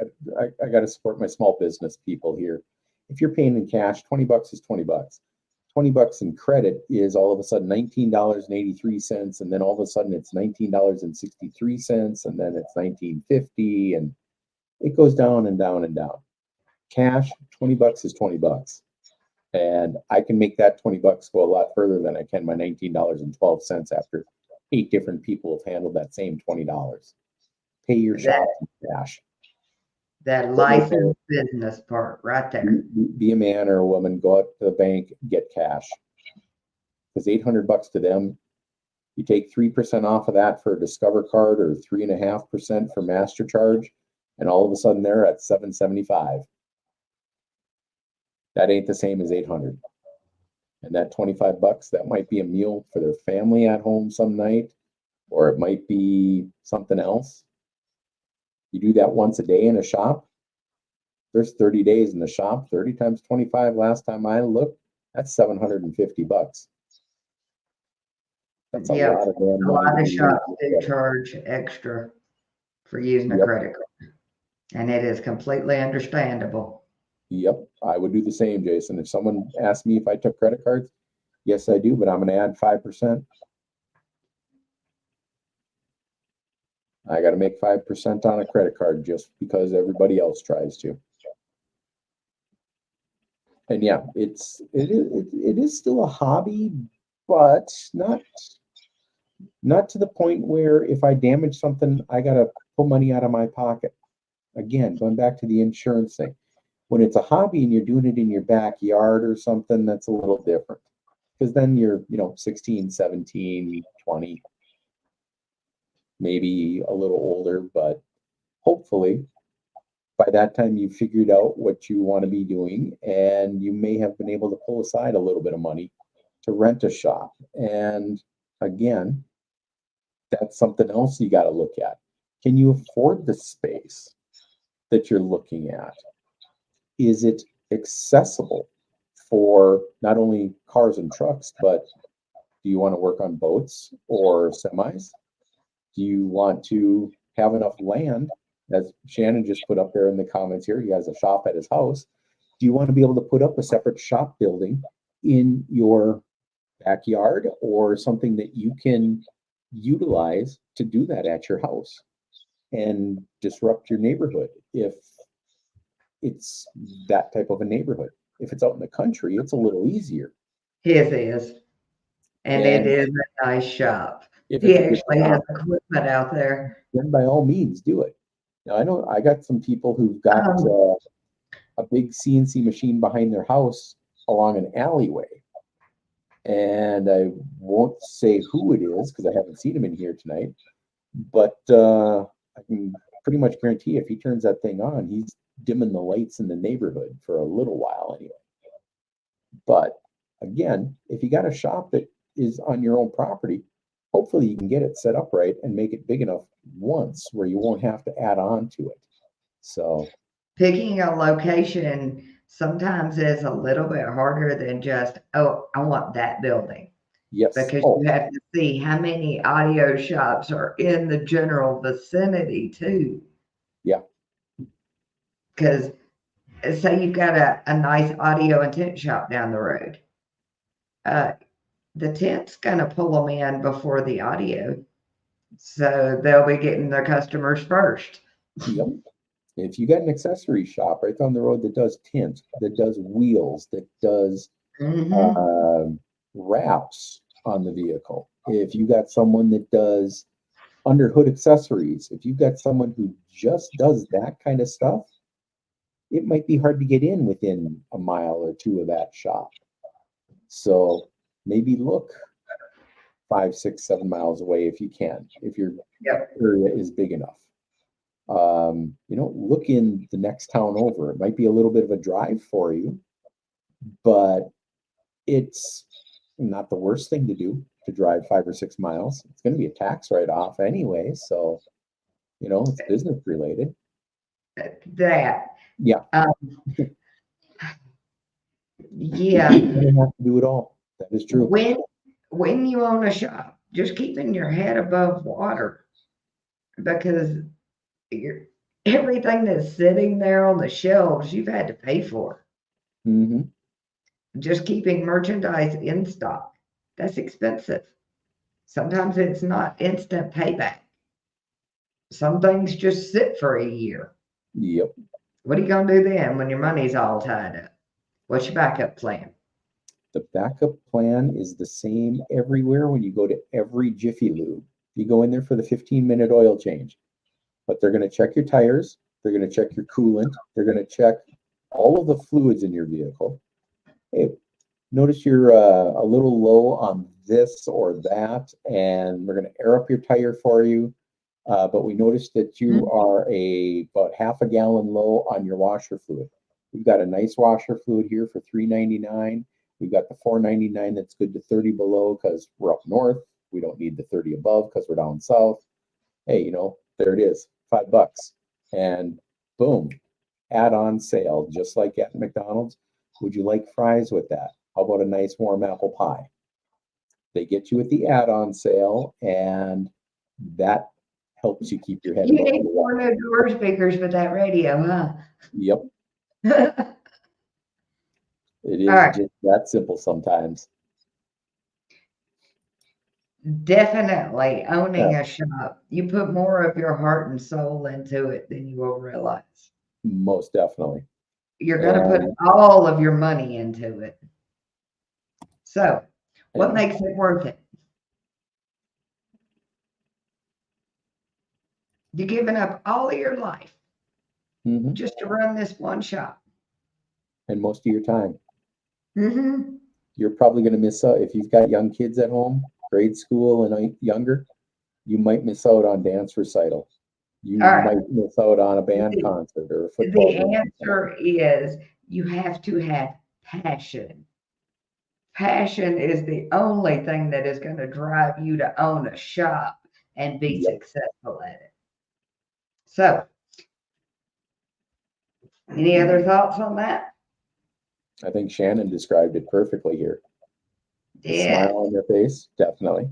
got to support my small business people here. If you're paying in cash, $20 is $20. $20 in credit is all of a sudden $19.83, and then all of a sudden it's $19.63, and then it's $19.50, and it goes down and down and down. Cash, $20 is $20. And I can make that $20 go a lot further than I can my $19.12 after 8 different people have handled that same $20. Pay your shop in cash. That licensed business part right there. Be a man or a woman, go out to the bank, get cash. Because $800 to them, you take 3% off of that for a Discover card or 3.5% for Master Charge, and all of a sudden they're at $775. That ain't the same as 800. And that $25, that might be a meal for their family at home some night, or it might be something else. You do that once a day in a shop. There's 30 days in the shop. 30 times 25 last time I looked, that's $750. That's a Yeah, lot of damn a lot money of to use shops for do credit. charge extra for using a Yep. credit card. And it is completely understandable. Yep, I would do the same, Jason. If someone asked me if I took credit cards, yes, I do, but I'm going to add 5%. I got to make 5% on a credit card just because everybody else tries to. And yeah, it is still a hobby, but not to the point where if I damage something, I got to pull money out of my pocket. Again, going back to the insurance thing. When it's a hobby and you're doing it in your backyard or something, that's a little different. Because then you're, 16, 17, 20, maybe a little older, but hopefully by that time you've figured out what you want to be doing, and you may have been able to pull aside a little bit of money to rent a shop. And again, that's something else you got to look at. Can you afford the space that you're looking at? Is it accessible for not only cars and trucks, but do you want to work on boats or semis? Do you want to have enough land, as Shannon just put up there in the comments here? He has a shop at his house. Do you want to be able to put up a separate shop building in your backyard, or something that you can utilize to do that at your house and disrupt your neighborhood if it's that type of a neighborhood? If it's out in the country, it's a little easier. His is. And it And is a nice shop. if He it's a good actually has shop, equipment out there. then by all means do it. Now, I know I got some people who've got a big CNC machine behind their house along an alleyway. And I won't say who it is because I haven't seen him in here tonight. But I can pretty much guarantee if he turns that thing on, he's dimming the lights in the neighborhood for a little while anyway. But again, if you got a shop that is on your own property, hopefully you can get it set up right and make it big enough once where you won't have to add on to it. So Picking a location sometimes is a little bit harder than just, oh, I want that building. yes. Because you have to see how many audio shops are in the general vicinity too. Yeah. Because say you've got a nice audio and tent shop down the road. The tent's going to pull them in before the audio. So they'll be getting their customers first. Yep. If you got an accessory shop right down the road that does tint, that does wheels, that does wraps on the vehicle, if you got someone that does underhood accessories, if you've got someone who just does that kind of stuff, it might be hard to get in within a mile or two of that shop. So maybe look 5, 6, 7 miles away if you can, if your area is big enough. Look in the next town over. It might be a little bit of a drive for you, but it's not the worst thing to do to drive 5 or 6 miles. It's going to be a tax write-off anyway, so it's business related. That. Yeah. Yeah. You don't have to do it all. That is true. When you own a shop, just keeping your head above water, because everything that's sitting there on the shelves, you've had to pay for. Mm-hmm. Just keeping merchandise in stock, that's expensive. Sometimes it's not instant payback. Some things just sit for a year. Yep. What are you going to do then when your money's all tied up? What's your backup plan? The backup plan is the same everywhere when you go to every Jiffy Lube. You go in there for the 15-minute oil change, but they're going to check your tires. They're going to check your coolant. They're going to check all of the fluids in your vehicle. Hey, notice you're a little low on this or that, and we're going to air up your tire for you. But we noticed that you are about half a gallon low on your washer fluid. We've got a nice washer fluid here for $3.99. We've got the $4.99 that's good to 30 below because we're up north. We don't need the 30 above because we're down south. Hey, there it is, $5. And boom, add-on sale, just like at McDonald's. Would you like fries with that? How about a nice warm apple pie? They get you at the add-on sale, and that helps you keep your head You above need the more water. new door speakers with that radio, huh? Yep, it is right. just that simple sometimes. Definitely owning a shop. You put more of your heart and soul into it than you will realize. Most definitely. You're going to put all of your money into it. So, what makes it worth it? You're giving up all of your life just to run this one shop. And most of your time. Mm-hmm. You're probably going to miss out if you've got young kids at home, grade school and younger. You might miss out on dance recital. You might miss out on a band concert or a football game. The answer is you have to have passion. Passion is the only thing that is going to drive you to own a shop and be successful at it. So, any other thoughts on that? I think Shannon described it perfectly here. Yeah. Smile on their face, definitely.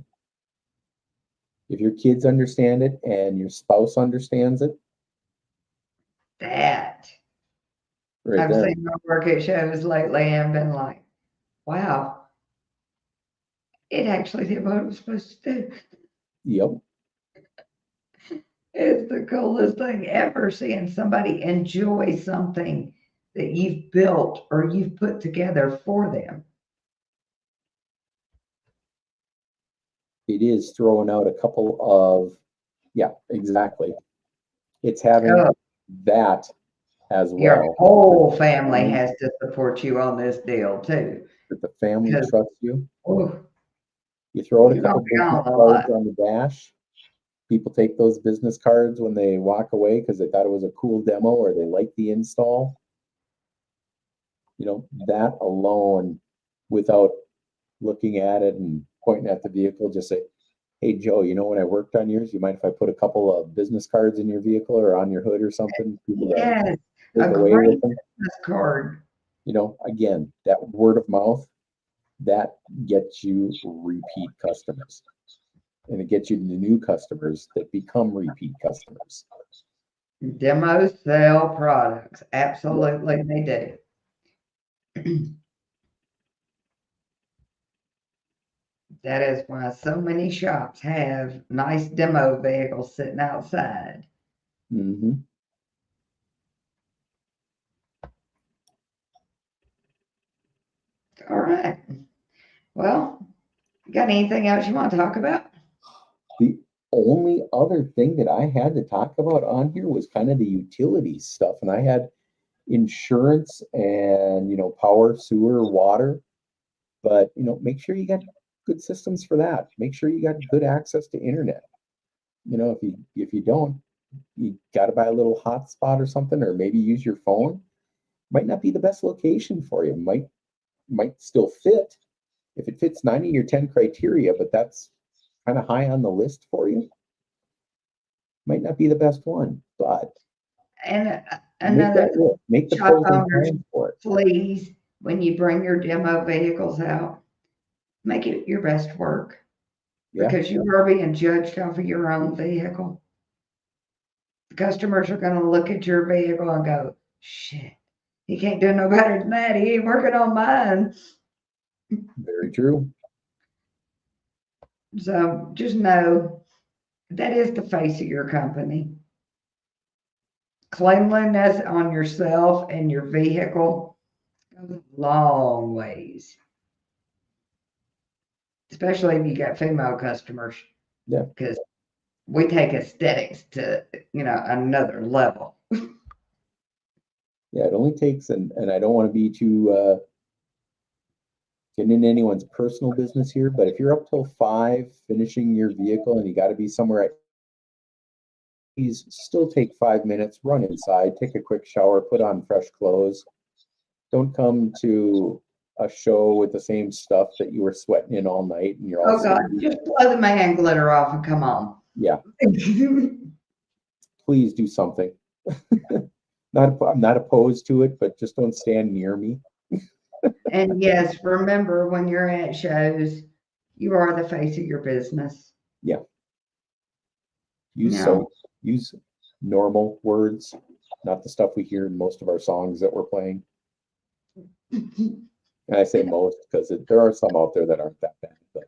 If your kids understand it and your spouse understands it. That. Right I've there. seen my work at shows lately and been like, wow, it actually did what it was supposed to do. Yep. It's the coolest thing ever, seeing somebody enjoy something that you've built or you've put together for them. It is throwing out a couple of, exactly. It's having that as well. Your whole family has to support you on this deal too. That the family trusts you. Ooh, You throw out a couple business cards on the dash. People take those business cards when they walk away because they thought it was a cool demo or they liked the install. That alone, without looking at it and pointing at the vehicle, just say, hey, Joe, when I worked on yours, you mind if I put a couple of business cards in your vehicle or on your hood or something? Yes, a great business card. Again, that word of mouth, that gets you repeat customers. And it gets you the new customers that become repeat customers. Demos sell products. Absolutely, they do. That is why so many shops have nice demo vehicles sitting outside. Mm-hmm. All right. Well, got anything else you want to talk about? The only other thing that I had to talk about on here was kind of the utilities stuff, and I had insurance and power, sewer, water, but make sure you got good systems for that. Make sure you got good access to internet. If you don't, you got to buy a little hotspot or something, or maybe use your phone. Might not be the best location for you. Might still fit if it fits 9 of your 10 criteria, but that's kind of high on the list for you. Might not be the best one, but And another make the shop pros and owners, cons for it. please, when you bring your demo vehicles out, make it your best work. Yeah. Because you are being judged off of your own vehicle. The customers are going to look at your vehicle and go, shit, he can't do no better than that. He ain't working on mine. Very true. So just know that is the face of your company. Cleanliness on yourself and your vehicle goes a long ways. Especially if you got female customers. Yeah. Because we take aesthetics to, another level. Yeah, it only takes, and I don't want to be too getting into anyone's personal business here, but if you're up till 5 finishing your vehicle and you got to be somewhere at, please still take 5 minutes, run inside, take a quick shower, put on fresh clothes. Don't come to a show with the same stuff that you were sweating in all night and you're all Oh God, just blow the man glitter off and come on. Yeah. Please do something. I'm not opposed to it, but just don't stand near me. And yes, remember when you're at shows, you are the face of your business. Yeah. Use normal words, not the stuff we hear in most of our songs that we're playing. And I say most because there are some out there that aren't that bad, but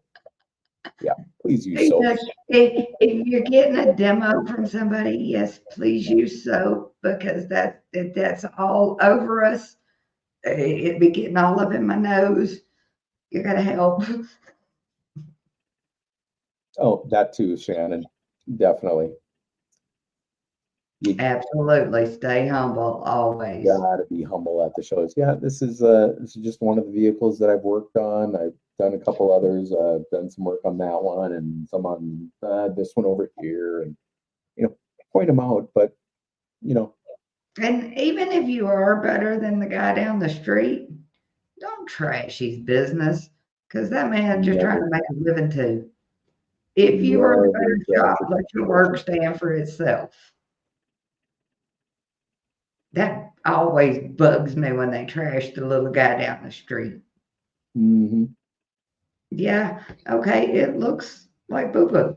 yeah, please use soap. If you're getting a demo from somebody, yes, please use soap because that's all over us. It'd be getting all up in my nose. You gotta help. Oh, that too, Shannon. Definitely. You Absolutely. Stay humble always. gotta be humble at the shows. Yeah, this is just one of the vehicles that I've worked on. I've done a couple others. I've done some work on that one and some on this one over here, and point them out. But And even if you are better than the guy down the street, don't trash his business because that man's just trying to make a living too. If you are a better job, let your work stand for itself. That always bugs me when they trash the little guy down the street. Mm-hmm. Yeah, okay, it looks like boo-boo.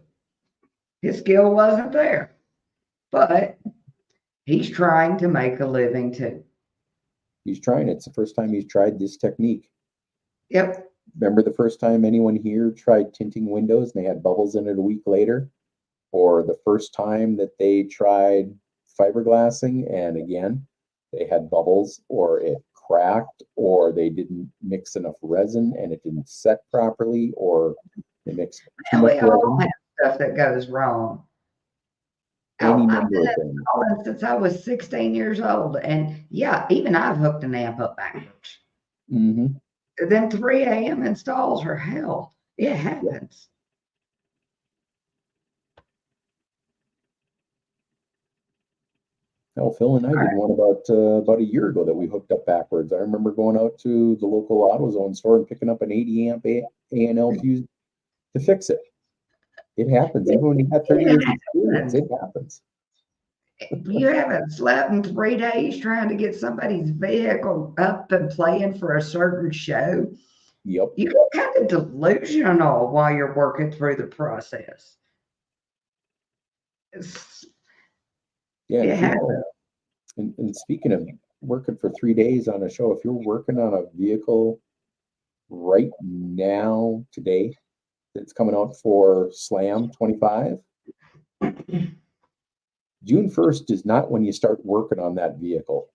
His skill wasn't there, but he's trying to make a living too. He's trying. It's the first time he's tried this technique. Yep. Remember the first time anyone here tried tinting windows and they had bubbles in it a week later? Or the first time that they tried fiberglassing and again, they had bubbles or it cracked or they didn't mix enough resin and it didn't set properly or they mixed too much We all resin. have stuff that goes wrong. Any I've number been of things. installing since I was 16 years old. And yeah, even I've hooked an amp up backwards. Mm-hmm. Then 3 a.m. installs are hell. It happens. Hell, Phil and I did one about a year ago that we hooked up backwards. I remember going out to the local AutoZone store and picking up an 80 amp A&L fuse to fix it. It happens. Even when you have 30 years experience, it happens. You haven't slept in 3 days trying to get somebody's vehicle up and playing for a certain show. Yep. You get kind of delusional while you're working through the process. Yeah. It If you're- happens. and speaking of working for 3 days on a show, if you're working on a vehicle right now, today, that's coming out for Slam 25, June 1st is not when you start working on that vehicle.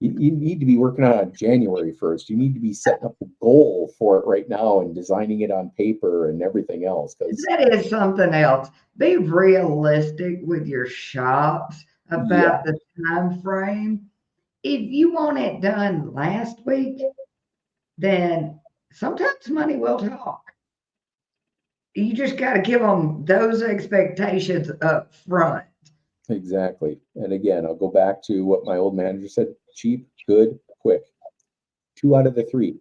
You need to be working on it January 1st. You need to be setting up a goal for it right now and designing it on paper and everything else. Because That is something else. Be realistic with your shops about the time frame. If you want it done last week, then sometimes money will talk. You just got to give them those expectations up front. exactly. And again, I'll go back to what my old manager said: cheap, good, quick. 2 out of the 3.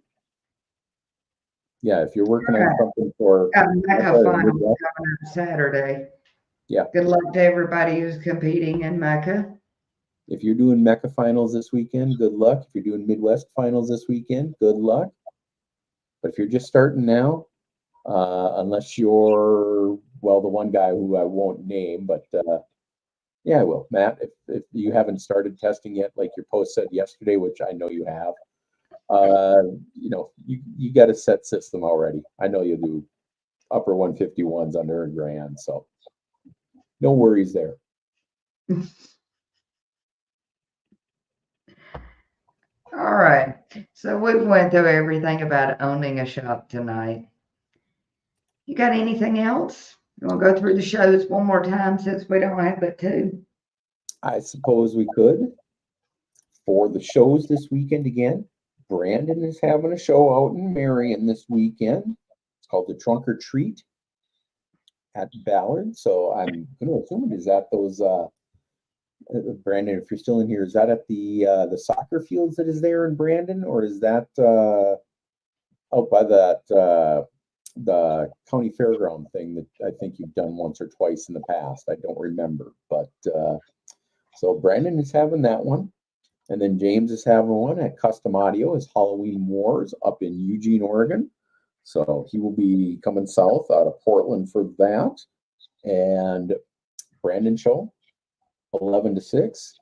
Yeah, if you're working on Right. something for Got Mecca Mecca or finals Midwest, coming up Saturday. Yeah. Good luck to everybody who's competing in Mecca. if you're doing Mecca finals this weekend, good luck. If you're doing Midwest finals this weekend, good luck. But if you're just starting now, unless you're, well, the one guy who I won't name, but yeah, I will. Matt, if you haven't started testing yet, like your post said yesterday, which I know you have, you got a set system already. I know you do upper 151s under $1,000, so no worries there. All right. So we've went through everything about owning a shop tonight. You got anything else? You want to go through the shows one more time since we don't have but 2? I suppose we could. For the shows this weekend again, Brandon is having a show out in Marion this weekend. It's called the Trunk or Treat at Ballard. So I'm going to assume it is at those, Brandon, if you're still in here, is that at the soccer fields that is there in Brandon, or is that out by that the county fairground thing that I think you've done once or twice in the past? I don't remember, but so Brandon is having that one. And then James is having one at Custom Audio, his Halloween Wars up in Eugene, Oregon. So he will be coming south out of Portland for that. And Brandon show, 11 to 6.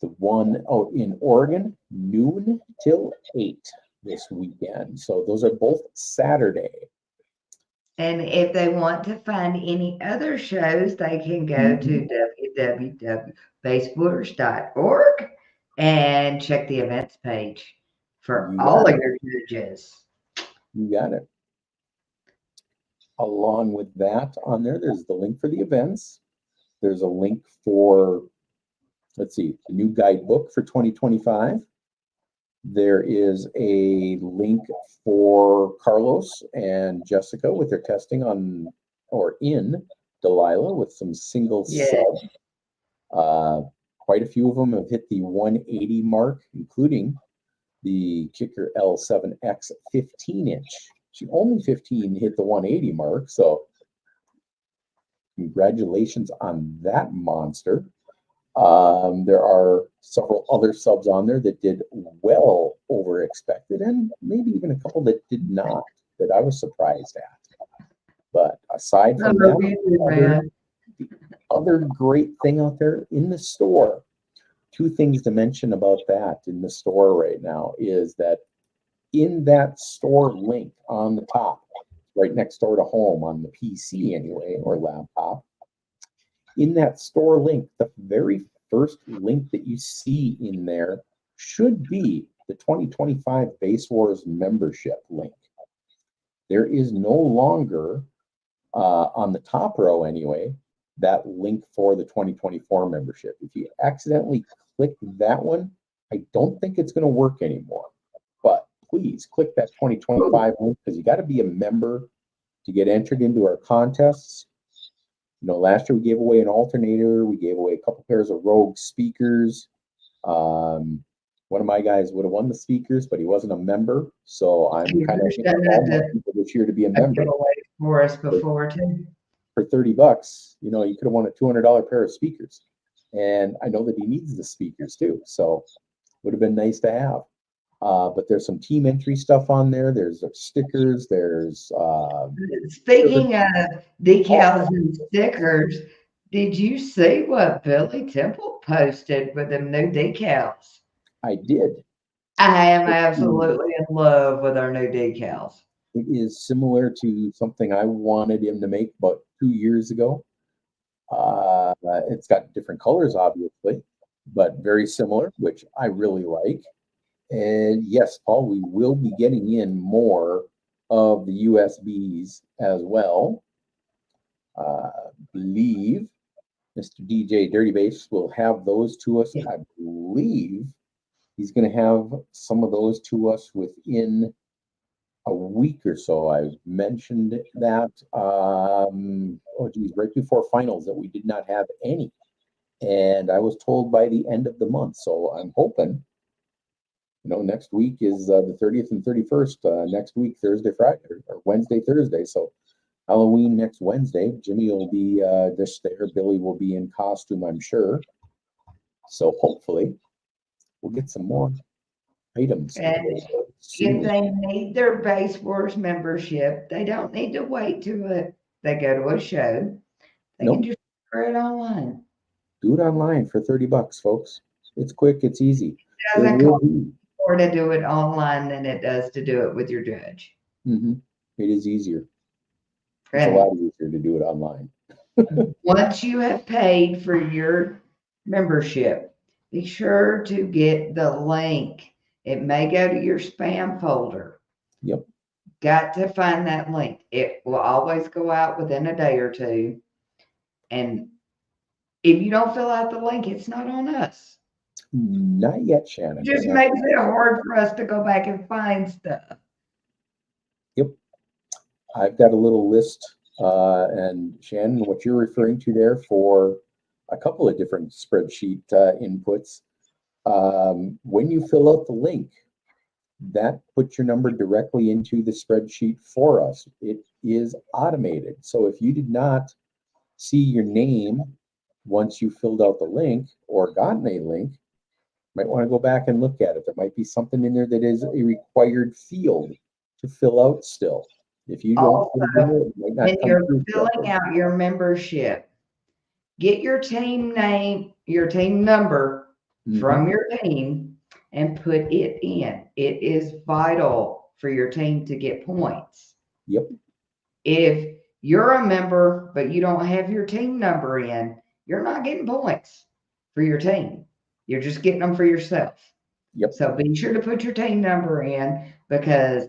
The one out in Oregon, noon till 8 this weekend. So those are both Saturday. And if they want to find any other shows, they can go to www.basewooders.org and check the events page for all of your judges. You got it. Along with that on there, there's the link for the events. There's a link for, let's see, the new guidebook for 2025. There is a link for Carlos and Jessica with their testing on or in Delilah with some single subs. Quite a few of them have hit the 180 mark, including the Kicker L7X 15-inch. Only 15 hit the 180 mark, so congratulations on that monster. There are several other subs on there that did well over expected, and maybe even a couple that did not, that I was surprised at. But aside from that, the other great thing out there in the store, 2 things to mention about that in the store right now is that in that store link on the top, right next door to home on the PC anyway, or laptop, in that store link, the very first link that you see in there should be the 2025 Base Wars membership link. There is no longer, on the top row anyway, that link for the 2024 membership. If you accidentally click that one, I don't think it's going to work anymore. But please click that 2025 link, because you got to be a member to get entered into our contests. You know, last year we gave away an alternator. We gave away a couple pairs of Rogue speakers. One of my guys would have won the speakers, but he wasn't a member. So I'm kind of people this year to be a member. For us before too. For $30, you know, you could have won a $200 pair of speakers. And I know that he needs the speakers too. So would have been nice to have. But there's some team entry stuff on there. There's stickers. There's Speaking of decals and stickers, did you see what Billy Temple posted with them new decals? I did. I am absolutely in love with our new decals. It is similar to something I wanted him to make about 2 years ago. It's got different colors, obviously, but very similar, which I really like. And yes, Paul, we will be getting in more of the USBs as well. Believe Mr. DJ Dirty Bass will have those to us. I believe he's going to have some of those to us within a week or so. I mentioned that, right before finals that we did not have any. And I was told by the end of the month. So I'm hoping, next week is the 30th and 31st. Next week, Thursday, Friday, or Wednesday, Thursday. So Halloween next Wednesday. Jimmy will be just there. Billy will be in costume, I'm sure. So hopefully we'll get some more items. And if they need their Base Wars membership, they don't need to wait till they go to a show. They can just order it online. Do it online for $30, folks. It's quick. It's easy. It doesn't cost more to do it online than it does to do it with your judge. Mm-hmm. It is easier. It's a lot easier to do it online. Once you have paid for your membership, be sure to get the link. It may go to your spam folder. Yep. Got to find that link. It will always go out within a day or two. And if you don't fill out the link, it's not on us. Not yet, Shannon. It just makes it hard for us to go back and find stuff. Yep. I've got a little list, and Shannon, what you're referring to there for a couple of different spreadsheet inputs. When you fill out the link, that puts your number directly into the spreadsheet for us. It is automated. So if you did not see your name once you filled out the link or gotten a link, you might want to go back and look at it. There might be something in there that is a required field to fill out still. If you don't, Also, when you're filling out your membership, get your team name, your team number from your team and put it in. It is vital for your team to get points. Yep. If you're a member, but you don't have your team number in, you're not getting points for your team. You're just getting them for yourself. Yep. So be sure to put your team number in, because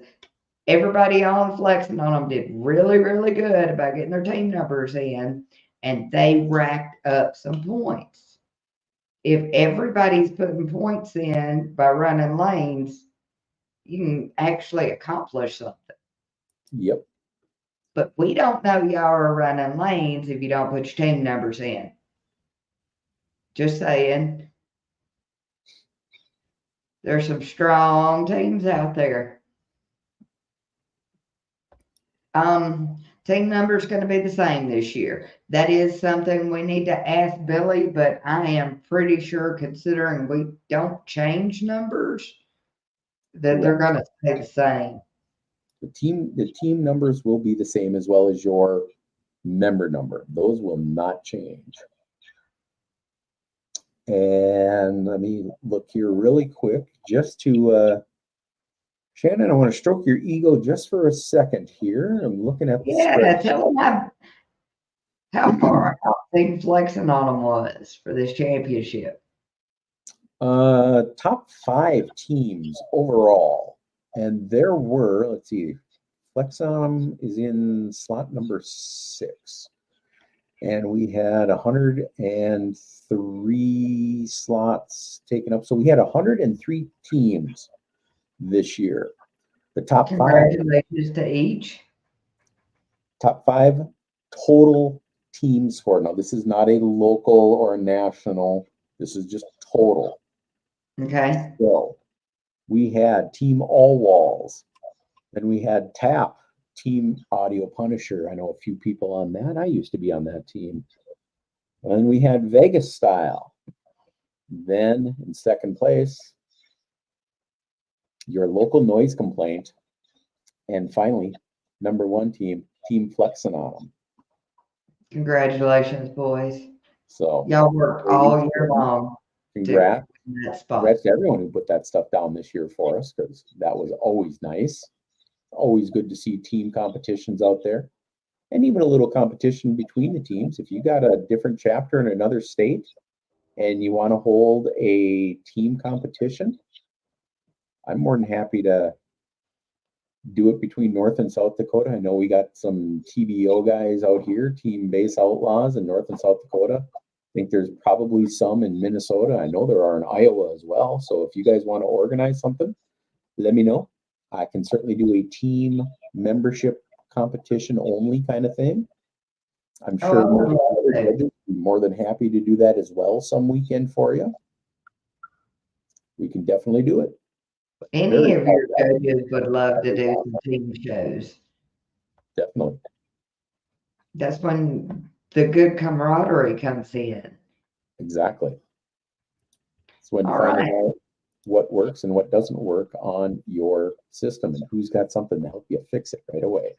everybody on Flexing on them did really, really good about getting their team numbers in, and they racked up some points. If everybody's putting points in by running lanes, you can actually accomplish something. Yep. But we don't know y'all are running lanes if you don't put your team numbers in. Just saying. There's some strong teams out there. Team number is going to be the same this year. That is something we need to ask Billy, but I am pretty sure, considering we don't change numbers, that they're going to stay the same. The team numbers will be the same, as well as your member number. Those will not change. And let me look here really quick, just to Shannon, I want to stroke your ego just for a second here. I'm looking at the spreadsheet. Tell them how far out Team Flexing on them was for this championship. Top 5 teams overall, and there were, let's see, Flexon is in slot number 6, and we had 103 slots taken up. So we had 103 teams this year. The top 5. Congratulations to each. Top 5 total team score. Now, this is not a local or a national. This is just total. Okay. So we had Team All Walls. Then we had TAP, Team Audio Punisher. I know a few people on that. I used to be on that team. And we had Vegas Style. Then in second place, your local noise complaint, and finally, number one team flexing on them. Congratulations, boys. So Y'all worked all year long. congrats. In that spot. Congrats to everyone who put that stuff down this year for us, because that was always nice. Always good to see team competitions out there, and even a little competition between the teams. If you got a different chapter in another state and you want to hold a team competition, I'm more than happy to do it between North and South Dakota. I know we got some TBO guys out here, Team Base Outlaws in North and South Dakota. I think there's probably some in Minnesota. I know there are in Iowa as well. So if you guys want to organize something, let me know. I can certainly do a team membership competition only kind of thing. I'm sure judges would be more than happy to do that as well some weekend for you. We can definitely do it. Any of your judges would love to do some team shows. Definitely. That's when the good camaraderie comes in. Exactly. It's when you All find right. out what works and what doesn't work on your system and who's got something to help you fix it right away.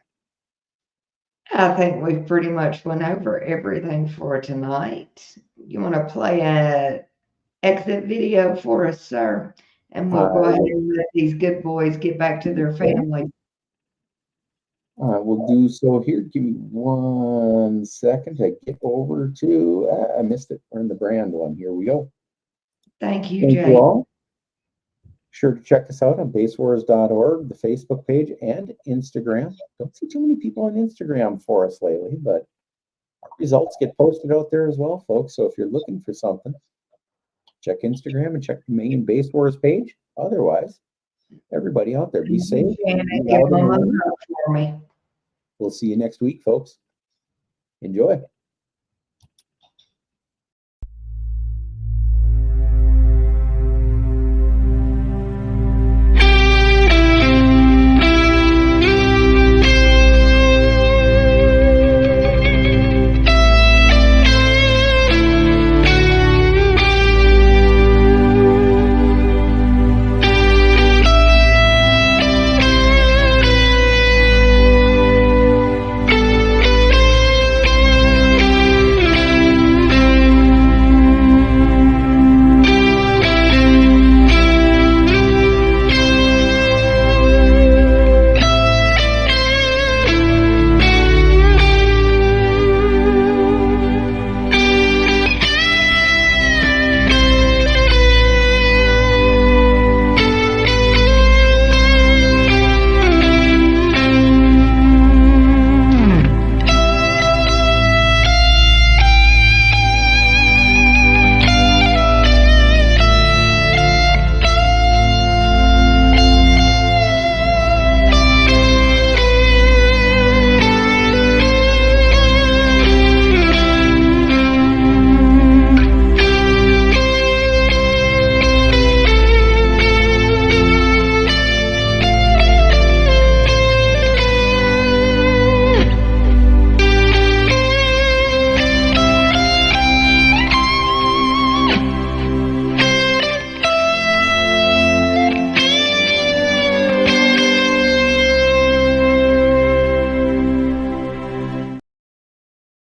I think we've pretty much went over everything for tonight. You want to play a exit video for us, sir? And we'll go ahead and let these good boys get back to their families. We'll do so here. Give me 1 second to get over to, I missed it. We're in the brand one. Here we go. Thank you, Thank Jay. you all. Sure to check us out on basewars.org, the Facebook page, and Instagram. Don't see too many people on Instagram for us lately, but our results get posted out there as well, folks. So if you're looking for something, check Instagram and check the main Base Wars page. Otherwise, everybody out there, be safe. Janet, give them a hug for me. We'll see you next week, folks. Enjoy.